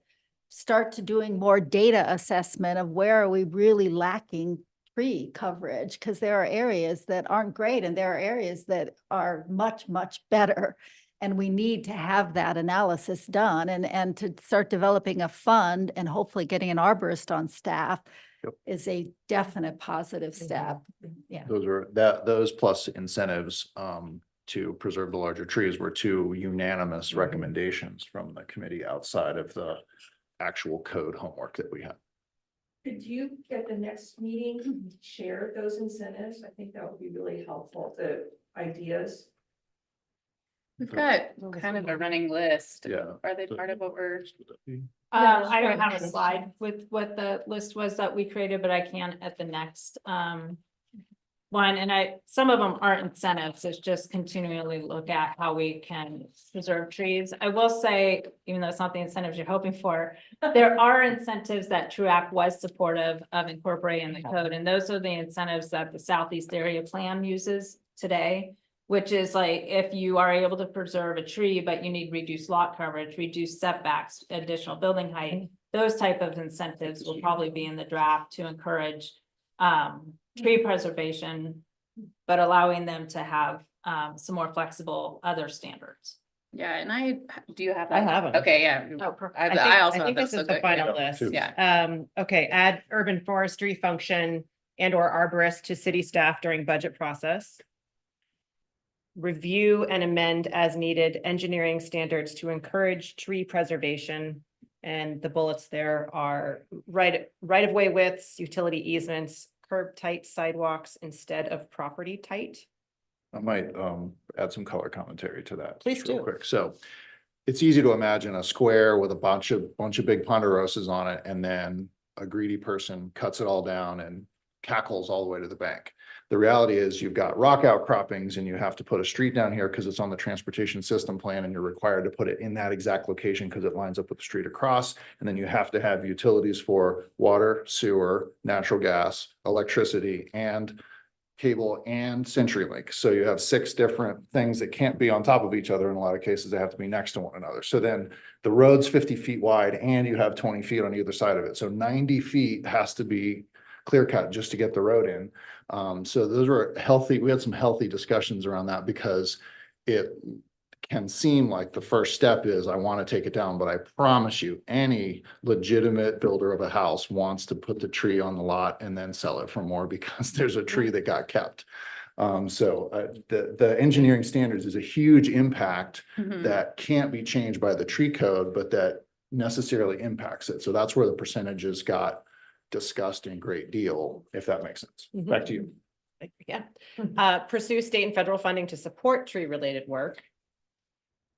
start to doing more data assessment of where are we really lacking tree coverage, because there are areas that aren't great and there are areas that are much, much better. And we need to have that analysis done and to start developing a fund and hopefully getting an arborist on staff is a definite positive step. Yeah. Those plus incentives to preserve the larger trees were two unanimous recommendations from the committee outside of the actual code homework that we had. Could you at the next meeting share those incentives? I think that would be really helpful, the ideas. We've got kind of a running list. Yeah. Are they part of what we're? I don't have a slide with what the list was that we created, but I can at the next one. And some of them aren't incentives. It's just continually look at how we can preserve trees. I will say, even though it's not the incentives you're hoping for, there are incentives that TRUAC was supportive of incorporating in the code. And those are the incentives that the Southeast Area Plan uses today, which is like, if you are able to preserve a tree, but you need reduced lot coverage, reduced setbacks, additional building height, those type of incentives will probably be in the draft to encourage tree preservation. but allowing them to have some more flexible other standards. Yeah, and do you have I that? have 'em. Okay, yeah. Oh, perfect. I also have think those, this so is the good. final Yeah, list. too. Yeah. Okay, add urban forestry function and or arborist to city staff during budget process. Review and amend as needed engineering standards to encourage tree preservation. And the bullets there are right of way widths, utility easements, curb tight sidewalks instead of property tight. I might add some color commentary to that. Please just real do. Quick, so it's easy to imagine a square with a bunch of big ponderosas on it, and then a greedy person cuts it all down and cackles all the way to the bank. The reality is you've got rock outcroppings and you have to put a street down here because it's on the transportation system plan and you're required to put it in that exact location because it lines up with the street across. And then you have to have utilities for water, sewer, natural gas, electricity, and cable and CenturyLink. So you have 6 different things that can't be on top of each other. In a lot of cases, they have to be next to one another. So then the road's 50 feet wide and you have 20 feet on either side of it. So 90 feet has to be clear cut just to get the road in. So those were healthy. We had some healthy discussions around that because it can seem like the first step is I want to take it down, but I promise you, any legitimate builder of a house wants to put the tree on the lot and then sell it for more because there's a tree that got kept. The engineering standards is a huge impact Mhm. that can't be changed by the tree code, but that necessarily impacts it. So that's where the percentages got discussed in great deal, if that makes sense. Mhm. Back to you. Yeah. Pursue state and federal funding to support tree related work.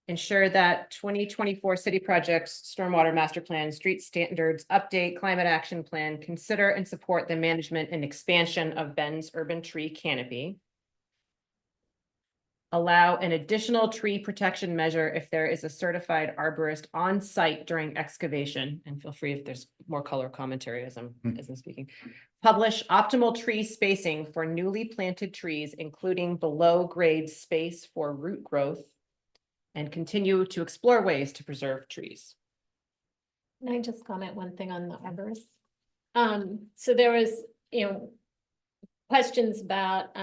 Ensure that 2024 city projects, stormwater master plan, street standards, update climate action plan, consider and support the management and expansion of Ben's urban tree canopy. Allow an additional tree protection measure if there is a certified arborist on site during excavation, and feel free if there's more color commentary as I'm speaking. Publish optimal tree spacing for newly planted trees, including below grade space for root growth. And continue to explore ways to preserve trees. Can I just comment one thing on the arborist? So there was, questions about,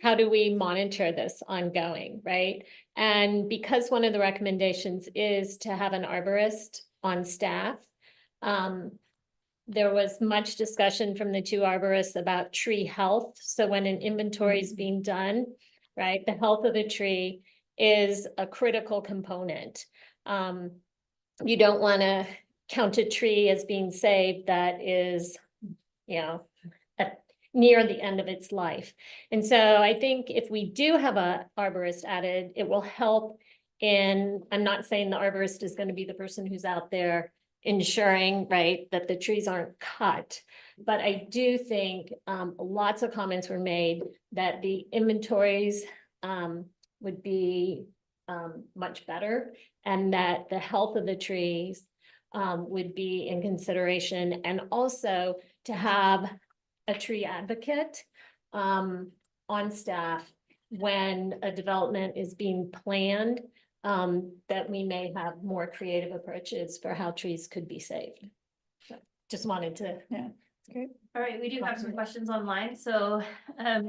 how do we monitor this ongoing, right? And because one of the recommendations is to have an arborist on staff, there was much discussion from the 2 arborists about tree health. So when an inventory is being done, right, the health of the tree is a critical component. You don't want to count a tree as being saved that is, near the end of its life. And so I think if we do have a arborist added, it will help in, I'm not saying the arborist is going to be the person who's out there ensuring, right, that the trees aren't cut. But I do think lots of comments were made that the inventories would be much better, and that the health of the trees would be in consideration, and also to have a tree advocate on staff when a development is being planned, that we may have more creative approaches for how trees could be saved. So just wanted to, All right, we do have some questions online. So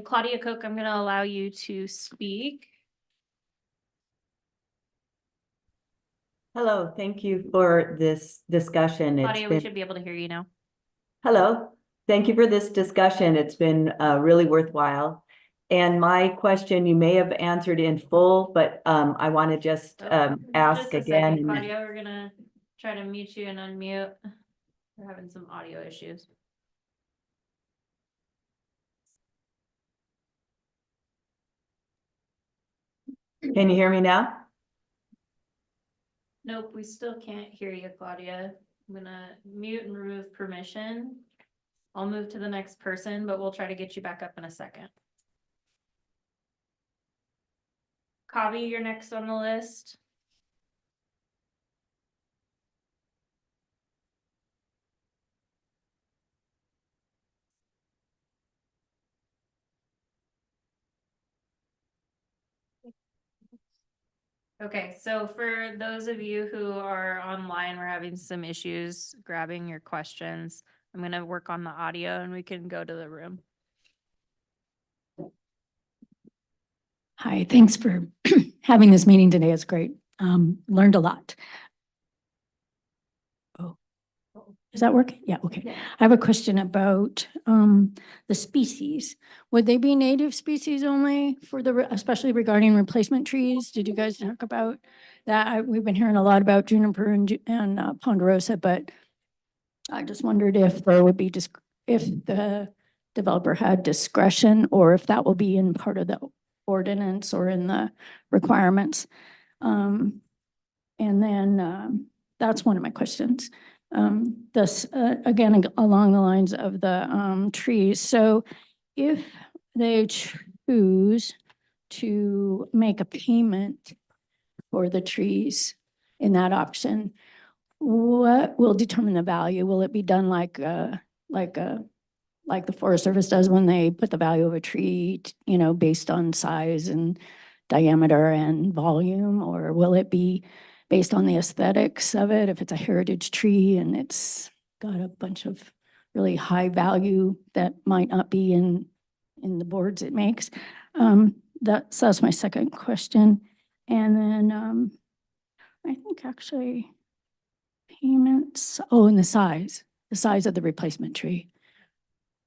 Claudia Koch, I'm going to allow you to speak. Hello, thank you for this discussion. Claudia, we should be able to hear you now. Hello, thank you for this discussion. It's been really worthwhile. And my question, you may have answered in full, but I want to just ask Just a again. second, Claudia, we're going to try to mute you and unmute. We're having some audio issues. Can you hear me now? Nope, we still can't hear you, Claudia. I'm gonna mute and remove permission. I'll move to the next person, but we'll try to get you back up in a second. Kavi, you're next on the list. Okay, so for those of you who are online, we're having some issues grabbing your questions. I'm gonna work on the audio and we can go to the room. Hi, thanks for having this meeting today. It's great. Learned a lot. Oh, is that working? Yeah, okay. I have a question about the species. Would they be native species only for especially regarding replacement trees? Did you guys talk about that? We've been hearing a lot about juniper and ponderosa, but I just wondered if there would be if the developer had discretion or if that will be in part of the ordinance or in the requirements. And then that's one of my questions. This again, along the lines of the trees. So if they choose to make a payment for the trees in that option, what will determine the value? Will it be done like the Forest Service does when they put the value of a tree, you know, based on size and diameter and volume? Or will it be based on the aesthetics of it? If it's a heritage tree and it's got a bunch of really high value that might not be in the boards it makes. That's my second question. And then I think actually payments, and the size of the replacement tree.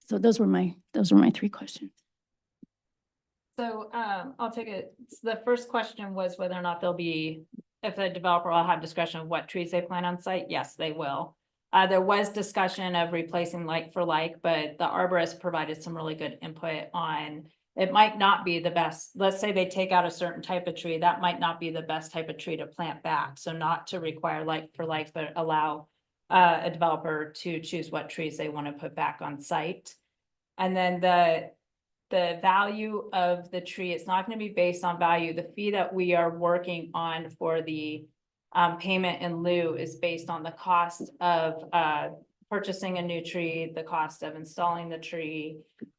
So those were my 3 questions. So I'll take it. So the first question was whether or not if the developer will have discussion of what trees they plant on site. Yes, they will. There was discussion of replacing like for like, but the arborist provided some really good input on it might not be the best. Let's say they take out a certain type of tree, that might not be the best type of tree to plant back. So not to require like for like, but allow a developer to choose what trees they want to put back on site. And then the value of the tree, it's not going to be based on value. The fee that we are working on for the payment in lieu is based on the cost of purchasing a new tree, the cost of installing the tree,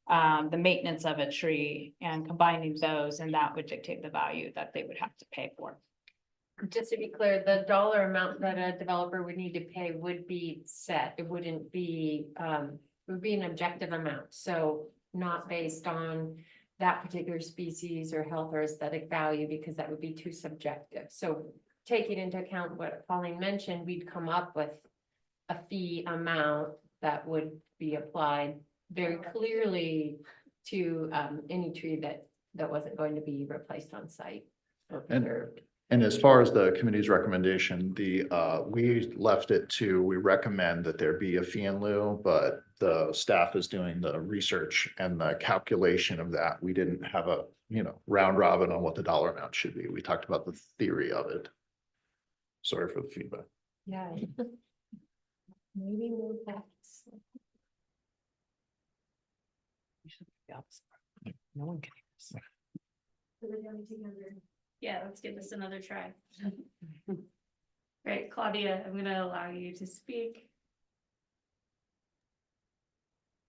the maintenance of a tree, and combining those, and that would dictate the value that they would have to pay for. Just to be clear, the dollar amount that a developer would need to pay would be set. It wouldn't be, it would be an objective amount. So not based on that particular species or health or aesthetic value, because that would be too subjective. So taking into account what Pauline mentioned, we'd come up with a fee amount that would be applied very clearly to any tree that wasn't going to be replaced on site or preserved. And as far as the committee's recommendation, we left it to, we recommend that there be a fee in lieu, but the staff is doing the research and the calculation of that. We didn't have a, round robin on what the dollar amount should be. We talked about the theory of it. Sorry for the feedback. Yeah. Maybe we'll have. No one can hear us. Yeah, let's give this another try. Right, Claudia, I'm gonna allow you to speak.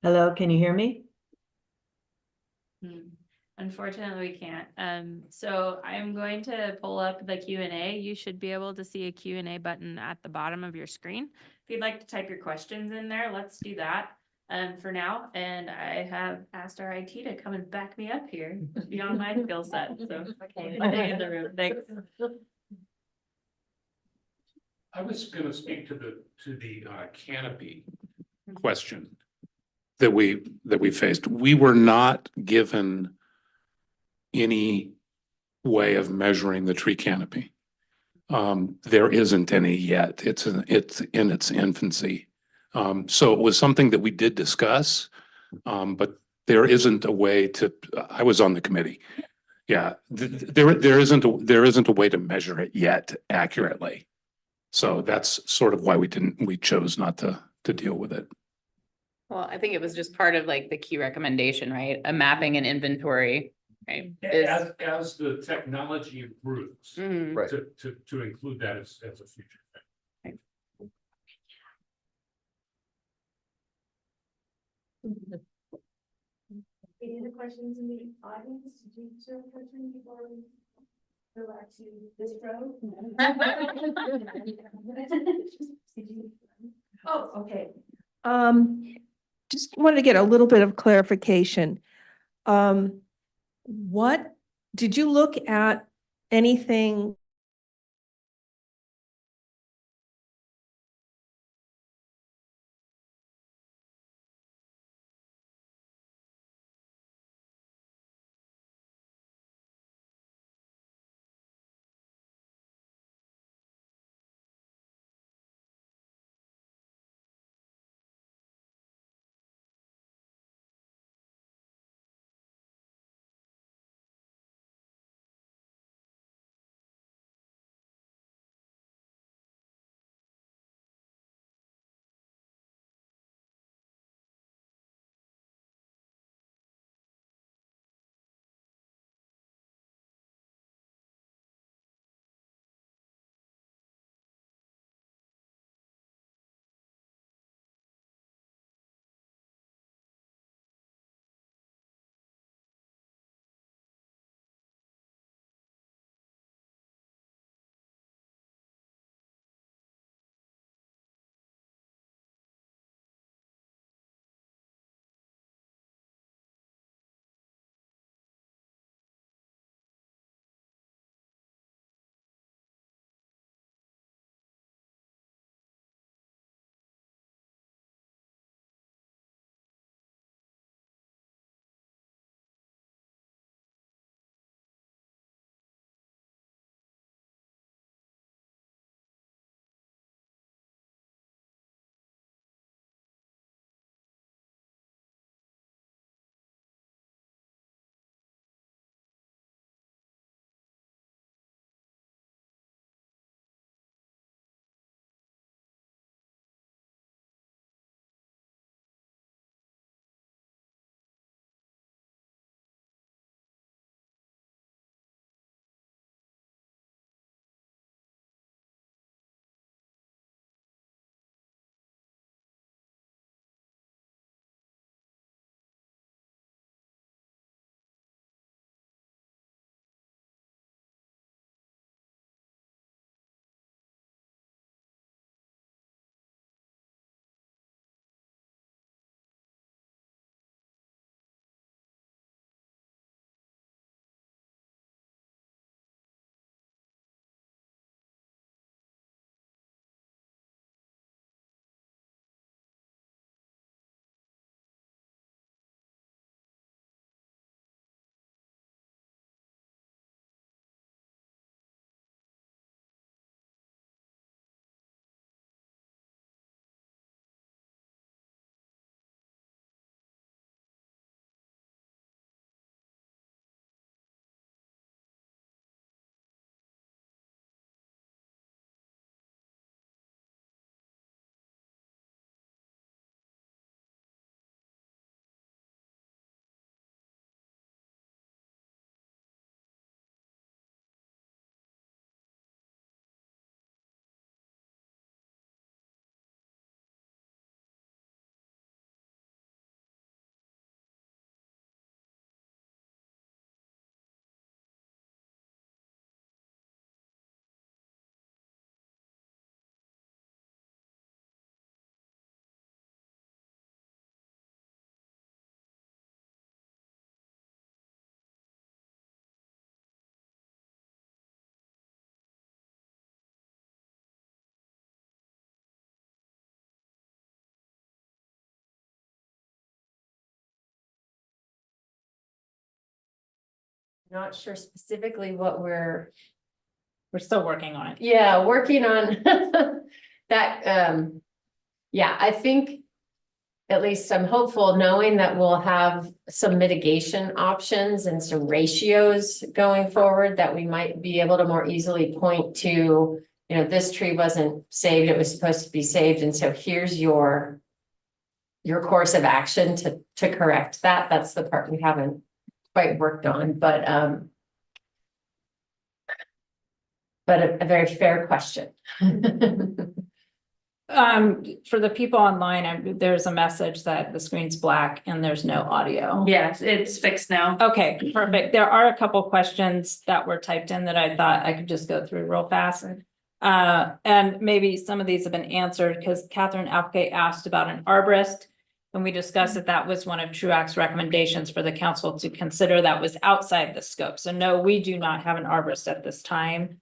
Hello, can you hear me? Unfortunately, we can't. So I'm going to pull up the Q&A. You should be able to see a Q&A button at the bottom of your screen. If you'd like to type your questions in there, let's do that for now. And I have asked our IT to come and back me up here beyond my skill set. So okay, stay in the room. Thanks. I was going to speak to the canopy question that we faced. We were not given any way of measuring the tree canopy. There isn't any yet. It's in its infancy. So it was something that we did discuss, but there isn't a way to. I was on the committee. Yeah, there isn't a way to measure it yet accurately. So that's sort of why we chose not to deal with it. Well, I think it was just part of like the key recommendation, right? A mapping and inventory, right? As the technology improves, Right. to include that as a future thing. Any other questions in the audience? Did you serve a question before we go back to this row? Oh, okay. Just wanted to get a little bit of clarification. What did you look at anything Not sure specifically what We're still working on it. yeah, working on that. Yeah, I think at least I'm hopeful knowing that we'll have some mitigation options and some ratios going forward that we might be able to more easily point to, you know, this tree wasn't saved, it was supposed to be saved. And so here's your course of action to correct that. That's the part we haven't quite worked on, but a very fair question. For the people online, there's a message that the screen's black and there's no audio. Yes, it's fixed now. Okay, perfect. There are a couple questions that were typed in that I thought I could just go through real fast. And maybe some of these have been answered because Catherine Apke asked about an arborist. when we discussed that, that was one of TRUAC's recommendations for the council to consider that was outside the scope. So no, we do not have an arborist at this time.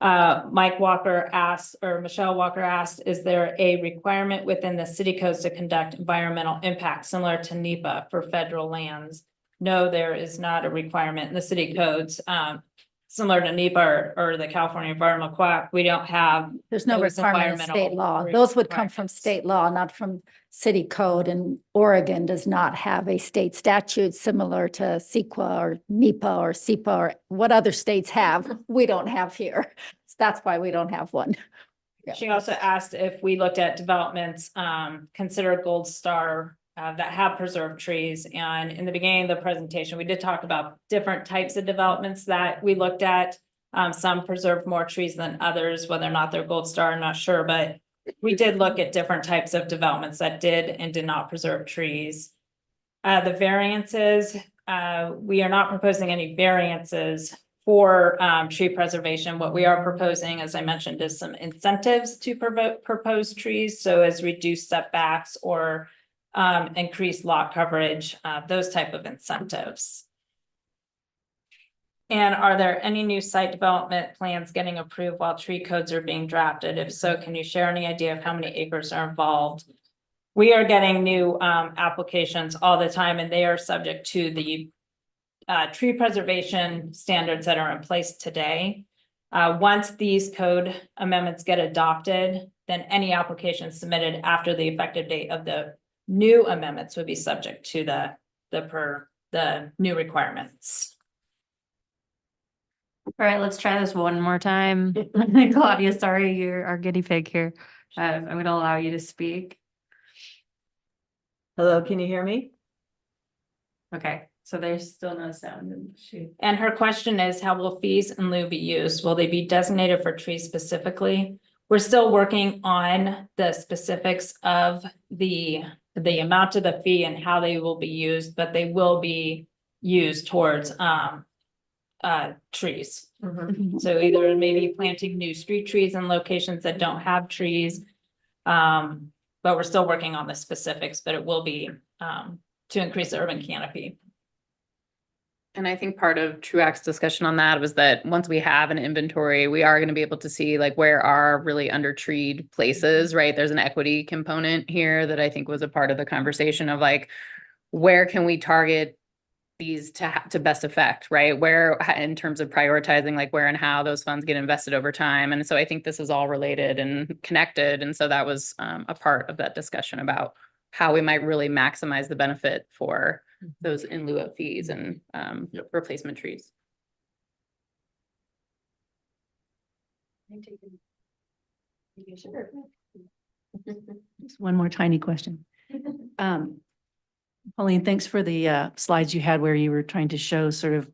Mike Walker asked, or Michelle Walker asked, is there a requirement within the city codes to conduct environmental impact similar to NEPA for federal lands? No, there is not a requirement in the city codes. Similar to NEPA or the California Environmental Code, we don't have. There's no those requirement in state environmental law. Those would come from requirements. state law, not from city code. And Oregon does not have a state statute similar to CEQA or NEPA or SEPA or what other states have. We don't have here. So that's why we don't have one. She also asked if we looked at developments, considered Gold Star, that have preserved trees. And in the beginning of the presentation, we did talk about different types of developments that we looked at. Some preserved more trees than others, whether or not they're Gold Star, I'm not sure, but we did look at different types of developments that did and did not preserve trees. The variances, we are not proposing any variances for tree preservation. What we are proposing, as I mentioned, is some incentives to propose trees. So as reduced setbacks or increased lot coverage, those type of incentives. And are there any new site development plans getting approved while tree codes are being drafted? If so, can you share any idea of how many acres are involved? We are getting new applications all the time, and they are subject to the tree preservation standards that are in place today. Once these code amendments get adopted, then any application submitted after the effective date of the new amendments would be subject to the new requirements. All right, let's try this one more time. Claudia, sorry, you're our guinea pig here. I'm going to allow you to speak. Hello, can you hear me? Okay, so there's still no sound in the shoot. And her question is, how will fees in lieu be used? Will they be designated for trees specifically? We're still working on the specifics of the amount of the fee and how they will be used, but they will be used towards trees. So either maybe planting new street trees in locations that don't have trees. But we're still working on the specifics, but it will be to increase the urban canopy. And I think part of TRUAC's discussion on that was that once we have an inventory, we are going to be able to see like where are really under-treed places, right? There's an equity component here that I think was a part of the conversation of like, where can we target these to best effect, right? Where in terms of prioritizing, like where and how those funds get invested over time. And so I think this is all related and connected. And so that was a part of that discussion about how we might really maximize the benefit for those in lieu of fees and replacement trees. Just one more tiny question. Pauline, thanks for the slides you had where you were trying to show sort of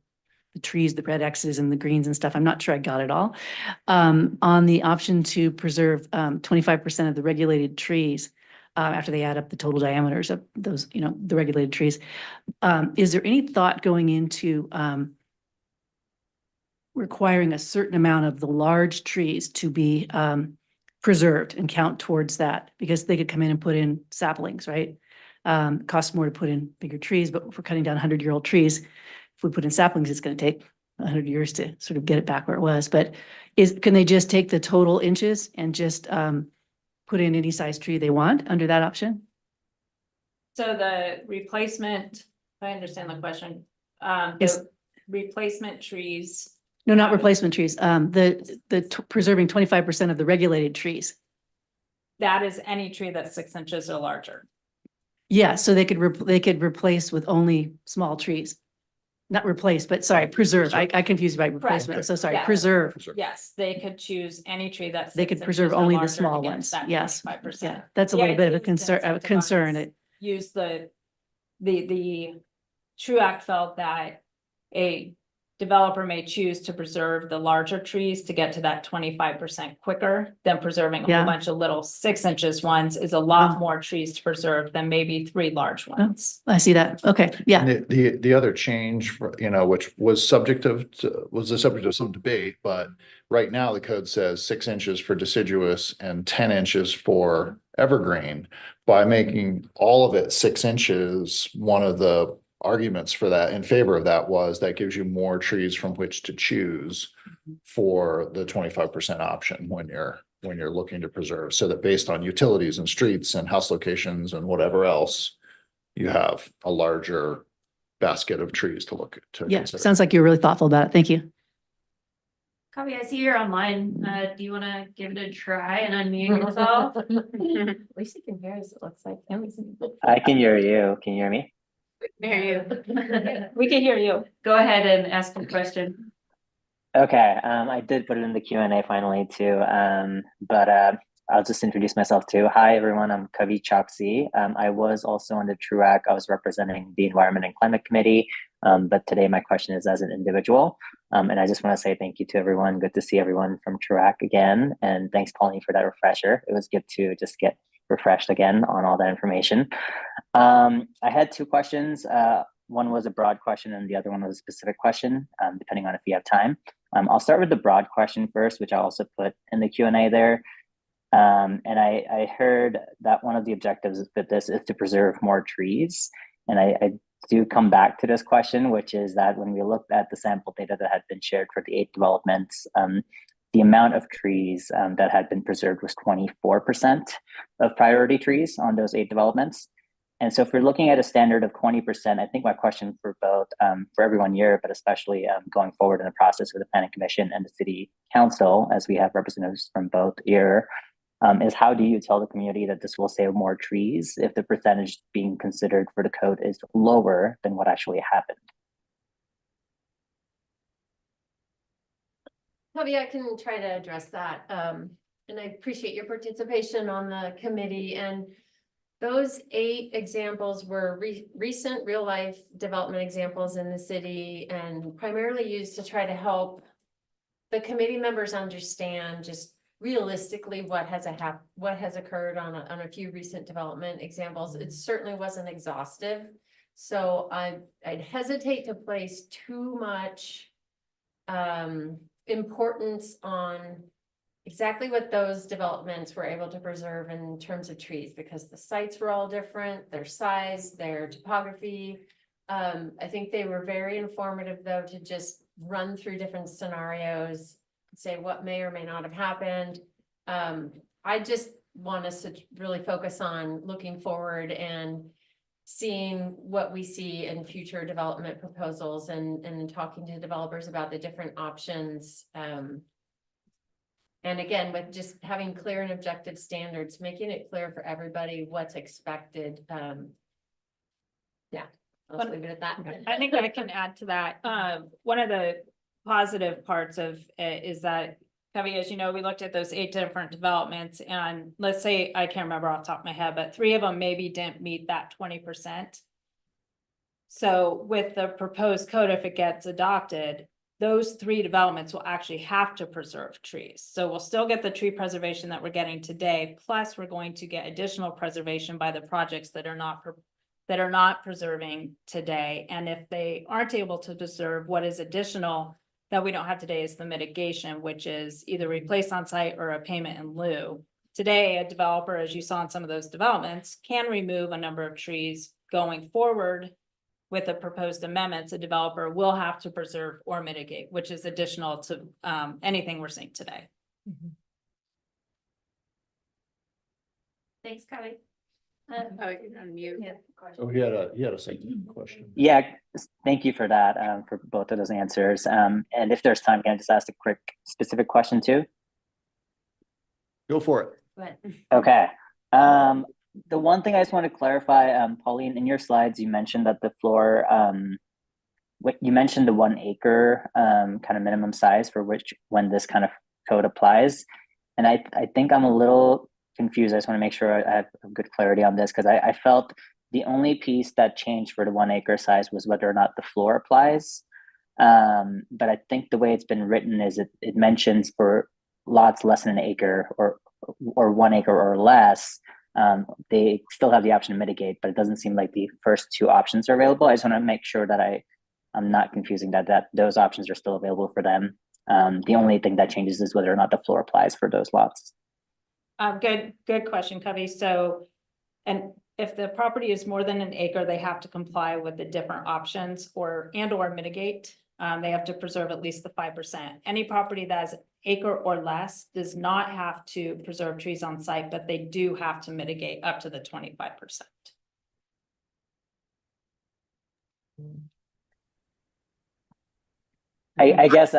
the trees, the red X's and the greens and stuff. I'm not sure I got it all. On the option to preserve 25% of the regulated trees after they add up the total diameters of those, the regulated trees. Is there any thought going into requiring a certain amount of the large trees to be preserved and count towards that? Because they could come in and put in saplings, right? Costs more to put in bigger trees, but if we're cutting down 100-year-old trees, if we put in saplings, it's going to take 100 years to sort of get it back where it was. But can they just take the total inches and just put in any size tree they want under that option? So the replacement, if I understand the question, Is- replacement trees. No, not replacement trees. Preserving 25% of the regulated trees. That is any tree that's 6 inches or larger. Yeah, so they could replace with only small trees. Not replace, but sorry, preserve. I confused by replacement. So sorry, Yeah. preserve. Yes, they could choose any tree that's. They 6 could preserve inches or only the larger small and get ones. that Yes. 25%. Yeah, that's a The little bit of idea a is to concern. incentivize, use the TRUAC felt that a developer may choose to preserve the larger trees to get to that 25% quicker than preserving a Yeah. whole bunch of little 6 inches ones is a lot more trees to preserve than maybe 3 large ones. I see that. Okay, yeah. And the other change, which was the subject of some debate, but right now the code says 6 inches for deciduous and 10 inches for evergreen. By making all of it 6 inches, one of the arguments for that, in favor of that, was that gives you more trees from which to choose for the 25% option when you're looking to preserve, so that based on utilities and streets and house locations and whatever else, you have a larger basket of trees to look at. Yeah, consider. sounds like you're really thoughtful about it. Thank you. Copy, I see you're online. Do you want to give it a try and unmute yourself? At least you can hear us, it looks like. I can hear you. Can you hear me? Hear you. We can hear you. Go ahead and ask a question. Okay, I did put it in the Q&A finally too, but I'll just introduce myself too. Hi everyone, I'm Kavi Chokshi. I was also on the TRUAC. I was representing the Environment and Climate Committee, but today my question is as an individual. And I just want to say thank you to everyone. Good to see everyone from TRUAC again. And thanks, Pauline, for that refresher. It was good to just get refreshed again on all that information. I had 2 questions. One was a broad question and the other one was a specific question, depending on if you have time. I'll start with the broad question first, which I also put in the Q&A there. And I heard that one of the objectives with this is to preserve more trees. And I do come back to this question, which is that when we looked at the sample data that had been shared for the 8 developments, the amount of trees that had been preserved was 24% of priority trees on those 8 developments. And so if we're looking at a standard of 20%, I think my question for both, for everyone here, but especially going forward in the process with the Planning Commission and the City Council, as we have representatives from both here, is how do you tell the community that this will save more trees if the percentage being considered for the code is lower than what actually happened? Toby, I can try to address that. And I appreciate your participation on the committee. And those 8 examples were recent real life development examples in the city and primarily used to try to help the committee members understand just realistically what has occurred on a few recent development examples. It certainly wasn't exhaustive. So I'd hesitate to place too much importance on exactly what those developments were able to preserve in terms of trees, because the sites were all different, their size, their topography. I think they were very informative though, to just run through different scenarios, say what may or may not have happened. I just want us to really focus on looking forward and seeing what we see in future development proposals and talking to developers about the different options. And again, with just having clear and objective standards, making it clear for everybody what's expected. Yeah, I'll leave it at that. I think I can add to that. One of the positive parts of it is that, Kevin, as you know, we looked at those 8 different developments, and let's say, I can't remember off the top of my head, but 3 of them maybe didn't meet that 20%. So with the proposed code, if it gets adopted, those 3 developments will actually have to preserve trees. So we'll still get the tree preservation that we're getting today, plus we're going to get additional preservation by the projects that are not preserving today. And if they aren't able to preserve, what is additional that we don't have today is the mitigation, which is either replace on site or a payment in lieu. Today, a developer, as you saw in some of those developments, can remove a number of trees. Going forward with the proposed amendments, a developer will have to preserve or mitigate, which is additional to anything we're seeing today. Thanks, Copy. Oh, he had a second question. Yeah, thank you for that, for both of those answers. And if there's time, can I just ask a quick specific question too? Go for it. Go ahead. Okay. The one thing I just want to clarify, Pauline, in your slides, you mentioned that the floor, you mentioned the 1 acre kind of minimum size for which when this kind of code applies. And I think I'm a little confused. I just want to make sure I have good clarity on this, because I felt the only piece that changed for the 1 acre size was whether or not the floor applies. But I think the way it's been written is it mentions for lots less than an acre or 1 acre or less, they still have the option to mitigate, but it doesn't seem like the first 2 options are available. I just want to make sure that I'm not confusing that those options are still available for them. The only thing that changes is whether or not the floor applies for those lots. Good question, Covey. So, and if the property is more than an acre, they have to comply with the different options or mitigate. They have to preserve at least the 5%. Any property that is acre or less does not have to preserve trees on site, but they do have to mitigate up to the 25%. I guess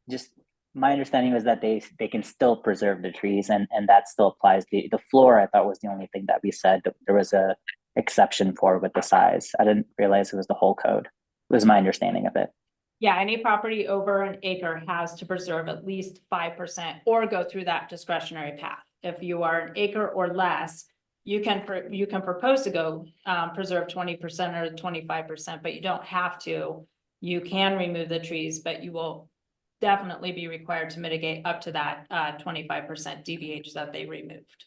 just my understanding was that they can still preserve the trees and that still applies. The floor I thought was the only thing that we said that there was a exception for with the size. I didn't realize it was the whole code. Was my understanding of it. Yeah, any property over an acre has to preserve at least 5% or go through that discretionary path. If you are an acre or less, you can propose to go preserve 20% or 25%, but you don't have to. You can remove the trees, but you will definitely be required to mitigate up to that 25% DBH that they removed.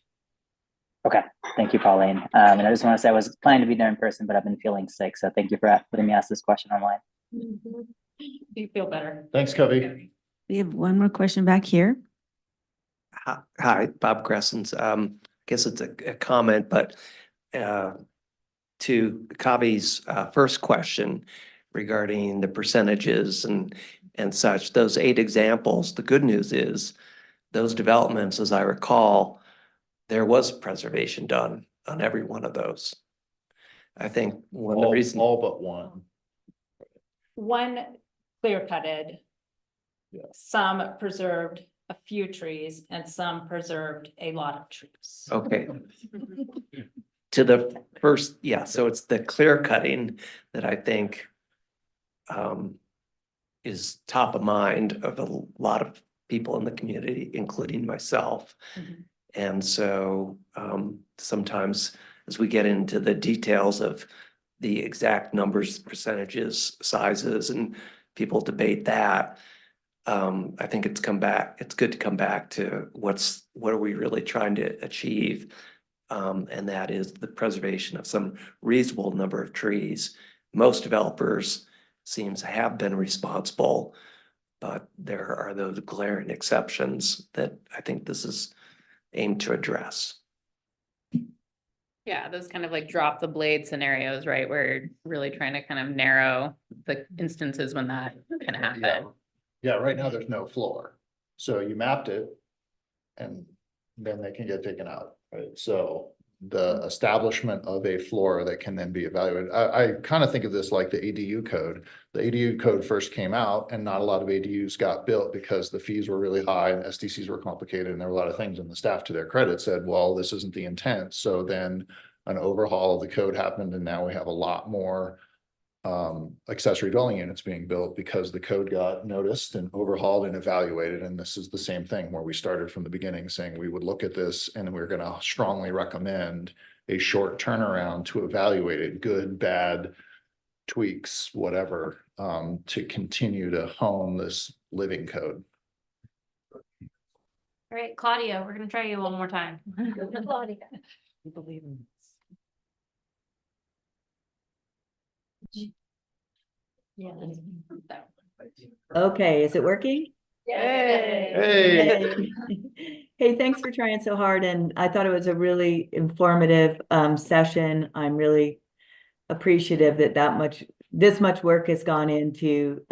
Okay, thank you, Pauline. And I just want to say I was planning to be there in person, but I've been feeling sick, so thank you for letting me ask this question online. You feel better. Thanks, Covey. We have one more question back here. Hi, Bob Gressens. I guess it's a comment, but to Kavi's first question regarding the percentages and such, those 8 examples, the good news is those developments, as I recall, there was preservation done on every one of those. I think one of the reasons. All but one. One clear-cutted, some preserved a few trees, and some preserved a lot of trees. Okay. To the first, yeah, so it's the clear cutting that I think is top of mind of a lot of people in the community, including myself. And so sometimes as we get into the details of the exact numbers, percentages, sizes, and people debate that, I think it's good to come back to what are we really trying to achieve? And that is the preservation of some reasonable number of trees. Most developers seems have been responsible, but there are those glaring exceptions that I think this is aimed to address. Yeah, those kind of like drop the blade scenarios, right? Where you're really trying to kind of narrow the instances when that can happen. Yeah, right now there's no floor. So you mapped it and then they can get taken out, right? So the establishment of a floor that can then be evaluated. I kind of think of this like the ADU code. The ADU code first came out and not a lot of ADUs got built because the fees were really high and SDCs were complicated and there were a lot of things, and the staff, to their credit, said, well, this isn't the intent. So then an overhaul of the code happened and now we have a lot more accessory dwelling units being built because the code got noticed and overhauled and evaluated. And this is the same thing where we started from the beginning saying we would look at this and we're going to strongly recommend a short turnaround to evaluate it, good, bad, tweaks, whatever, to continue to hone this living code. All right, Claudia, we're gonna try you one more time. Claudia. We believe in Yeah. Okay, is it working? Hey. Hey, thanks for trying so hard. And I thought it was a really informative session. I'm really appreciative that this much work has gone into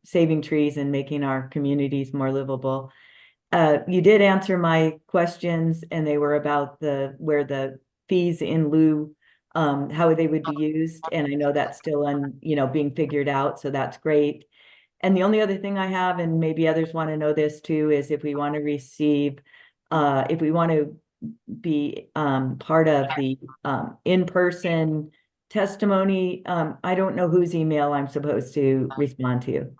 saving trees and making our communities more livable. You did answer my questions, and they were about where the fees in lieu, how they would be used. And I know that's still being figured out, so that's great. And the only other thing I have, and maybe others want to know this too, is if we want to receive, if we want to be part of the in-person testimony, I don't know whose email I'm supposed to respond to.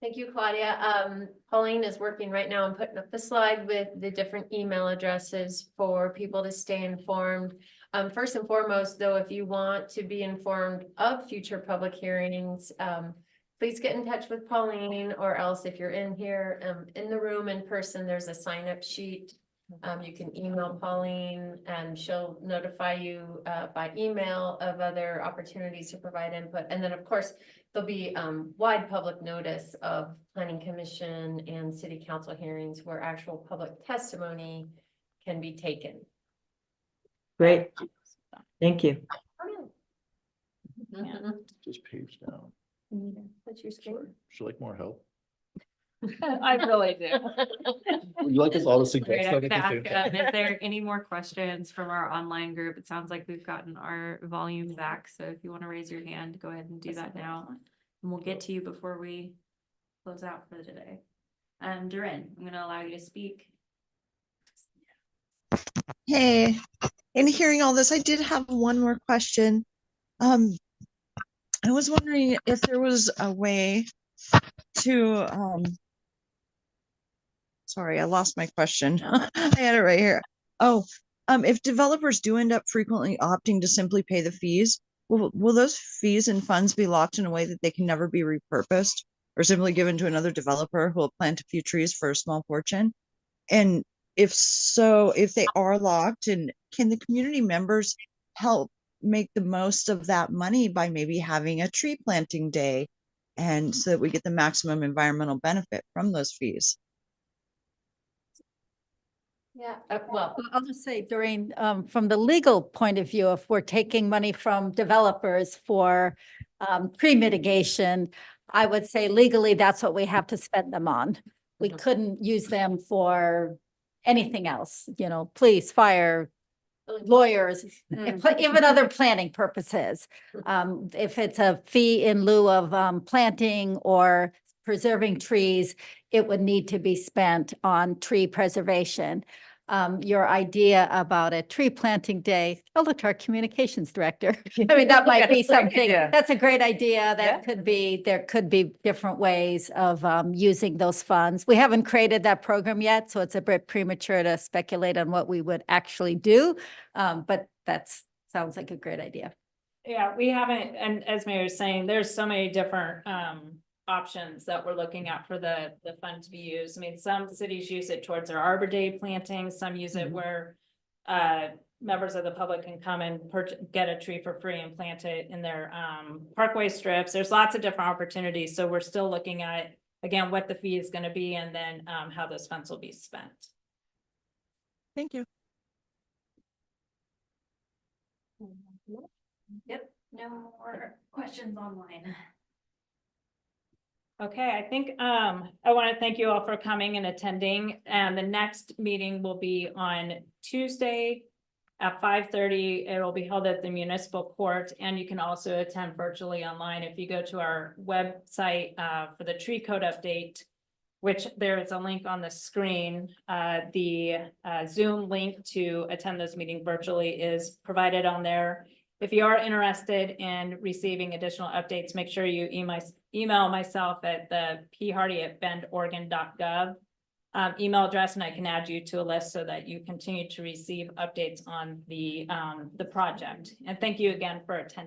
Thank you, Claudia. Pauline is working right now on putting up the slide with the different email addresses for people to stay informed. First and foremost, though, if you want to be informed of future public hearings, please get in touch with Pauline, or else if you're in here in the room in person, there's a sign-up sheet You can email Pauline and she'll notify you by email of other opportunities to provide input. And then, of course, there'll be wide public notice of planning commission and city council hearings where actual public testimony can be taken. Great. Thank you. Just page down. That's your screen. Would you like more help? I really do. Would you like us all to Great, suggest I'm something? back. Is there any more questions from our online group? It sounds like we've gotten our volume back, so if you want to raise your hand, go ahead and do that now. And we'll get to you before we close out for today. Durin, I'm gonna allow you to speak. Hey, in hearing all this, I did have one more question. I was wondering if there was a way to, sorry, I lost my question. I had it right here. Oh, if developers do end up frequently opting to simply pay the fees, will those fees and funds be locked in a way that they can never be repurposed or simply given to another developer who will plant a few trees for a small fortune? And if so, if they are locked, and can the community members help make the most of that money by maybe having a tree planting day, and so that we get the maximum environmental benefit from those fees? Yeah, well, I'll just say during, from the legal point of view, if we're taking money from developers for tree mitigation, I would say legally, that's what we have to spend them on. We couldn't use them for anything else, you know, police, fire, lawyers, even other planning purposes. If it's a fee in lieu of planting or preserving trees, it would need to be spent on tree preservation. Your idea about a tree planting day, I'll look to our communications director. I mean, that might be something, that's a great idea. That could be, there could be different ways of using those funds. We haven't created that program yet, so it's a bit premature to speculate on what we would actually do. But that's, sounds like a great idea. Yeah, we haven't, and as Mayor was saying, there's so many different options that we're looking at for the fund to be used. I mean, some cities use it towards their Arbor Day planting, some use it where members of the public can come and get a tree for free and plant it in their parkway strips. There's lots of different opportunities, so we're still looking at, again, what the fee is going to be and then how those funds will be spent. Thank you. Yep, no more questions online. Okay, I think I want to thank you all for coming and attending. And the next meeting will be on Tuesday at 5:30. It will be held at the municipal court, and you can also attend virtually online if you go to our website for the tree code update, which there is a link on the screen. The Zoom link to attend this meeting virtually is provided on there. If you are interested in receiving additional updates, make sure you email myself at the phardy@bendoregon.gov email address, and I can add you to a list so that you continue to receive updates on the project. And thank you again for attending.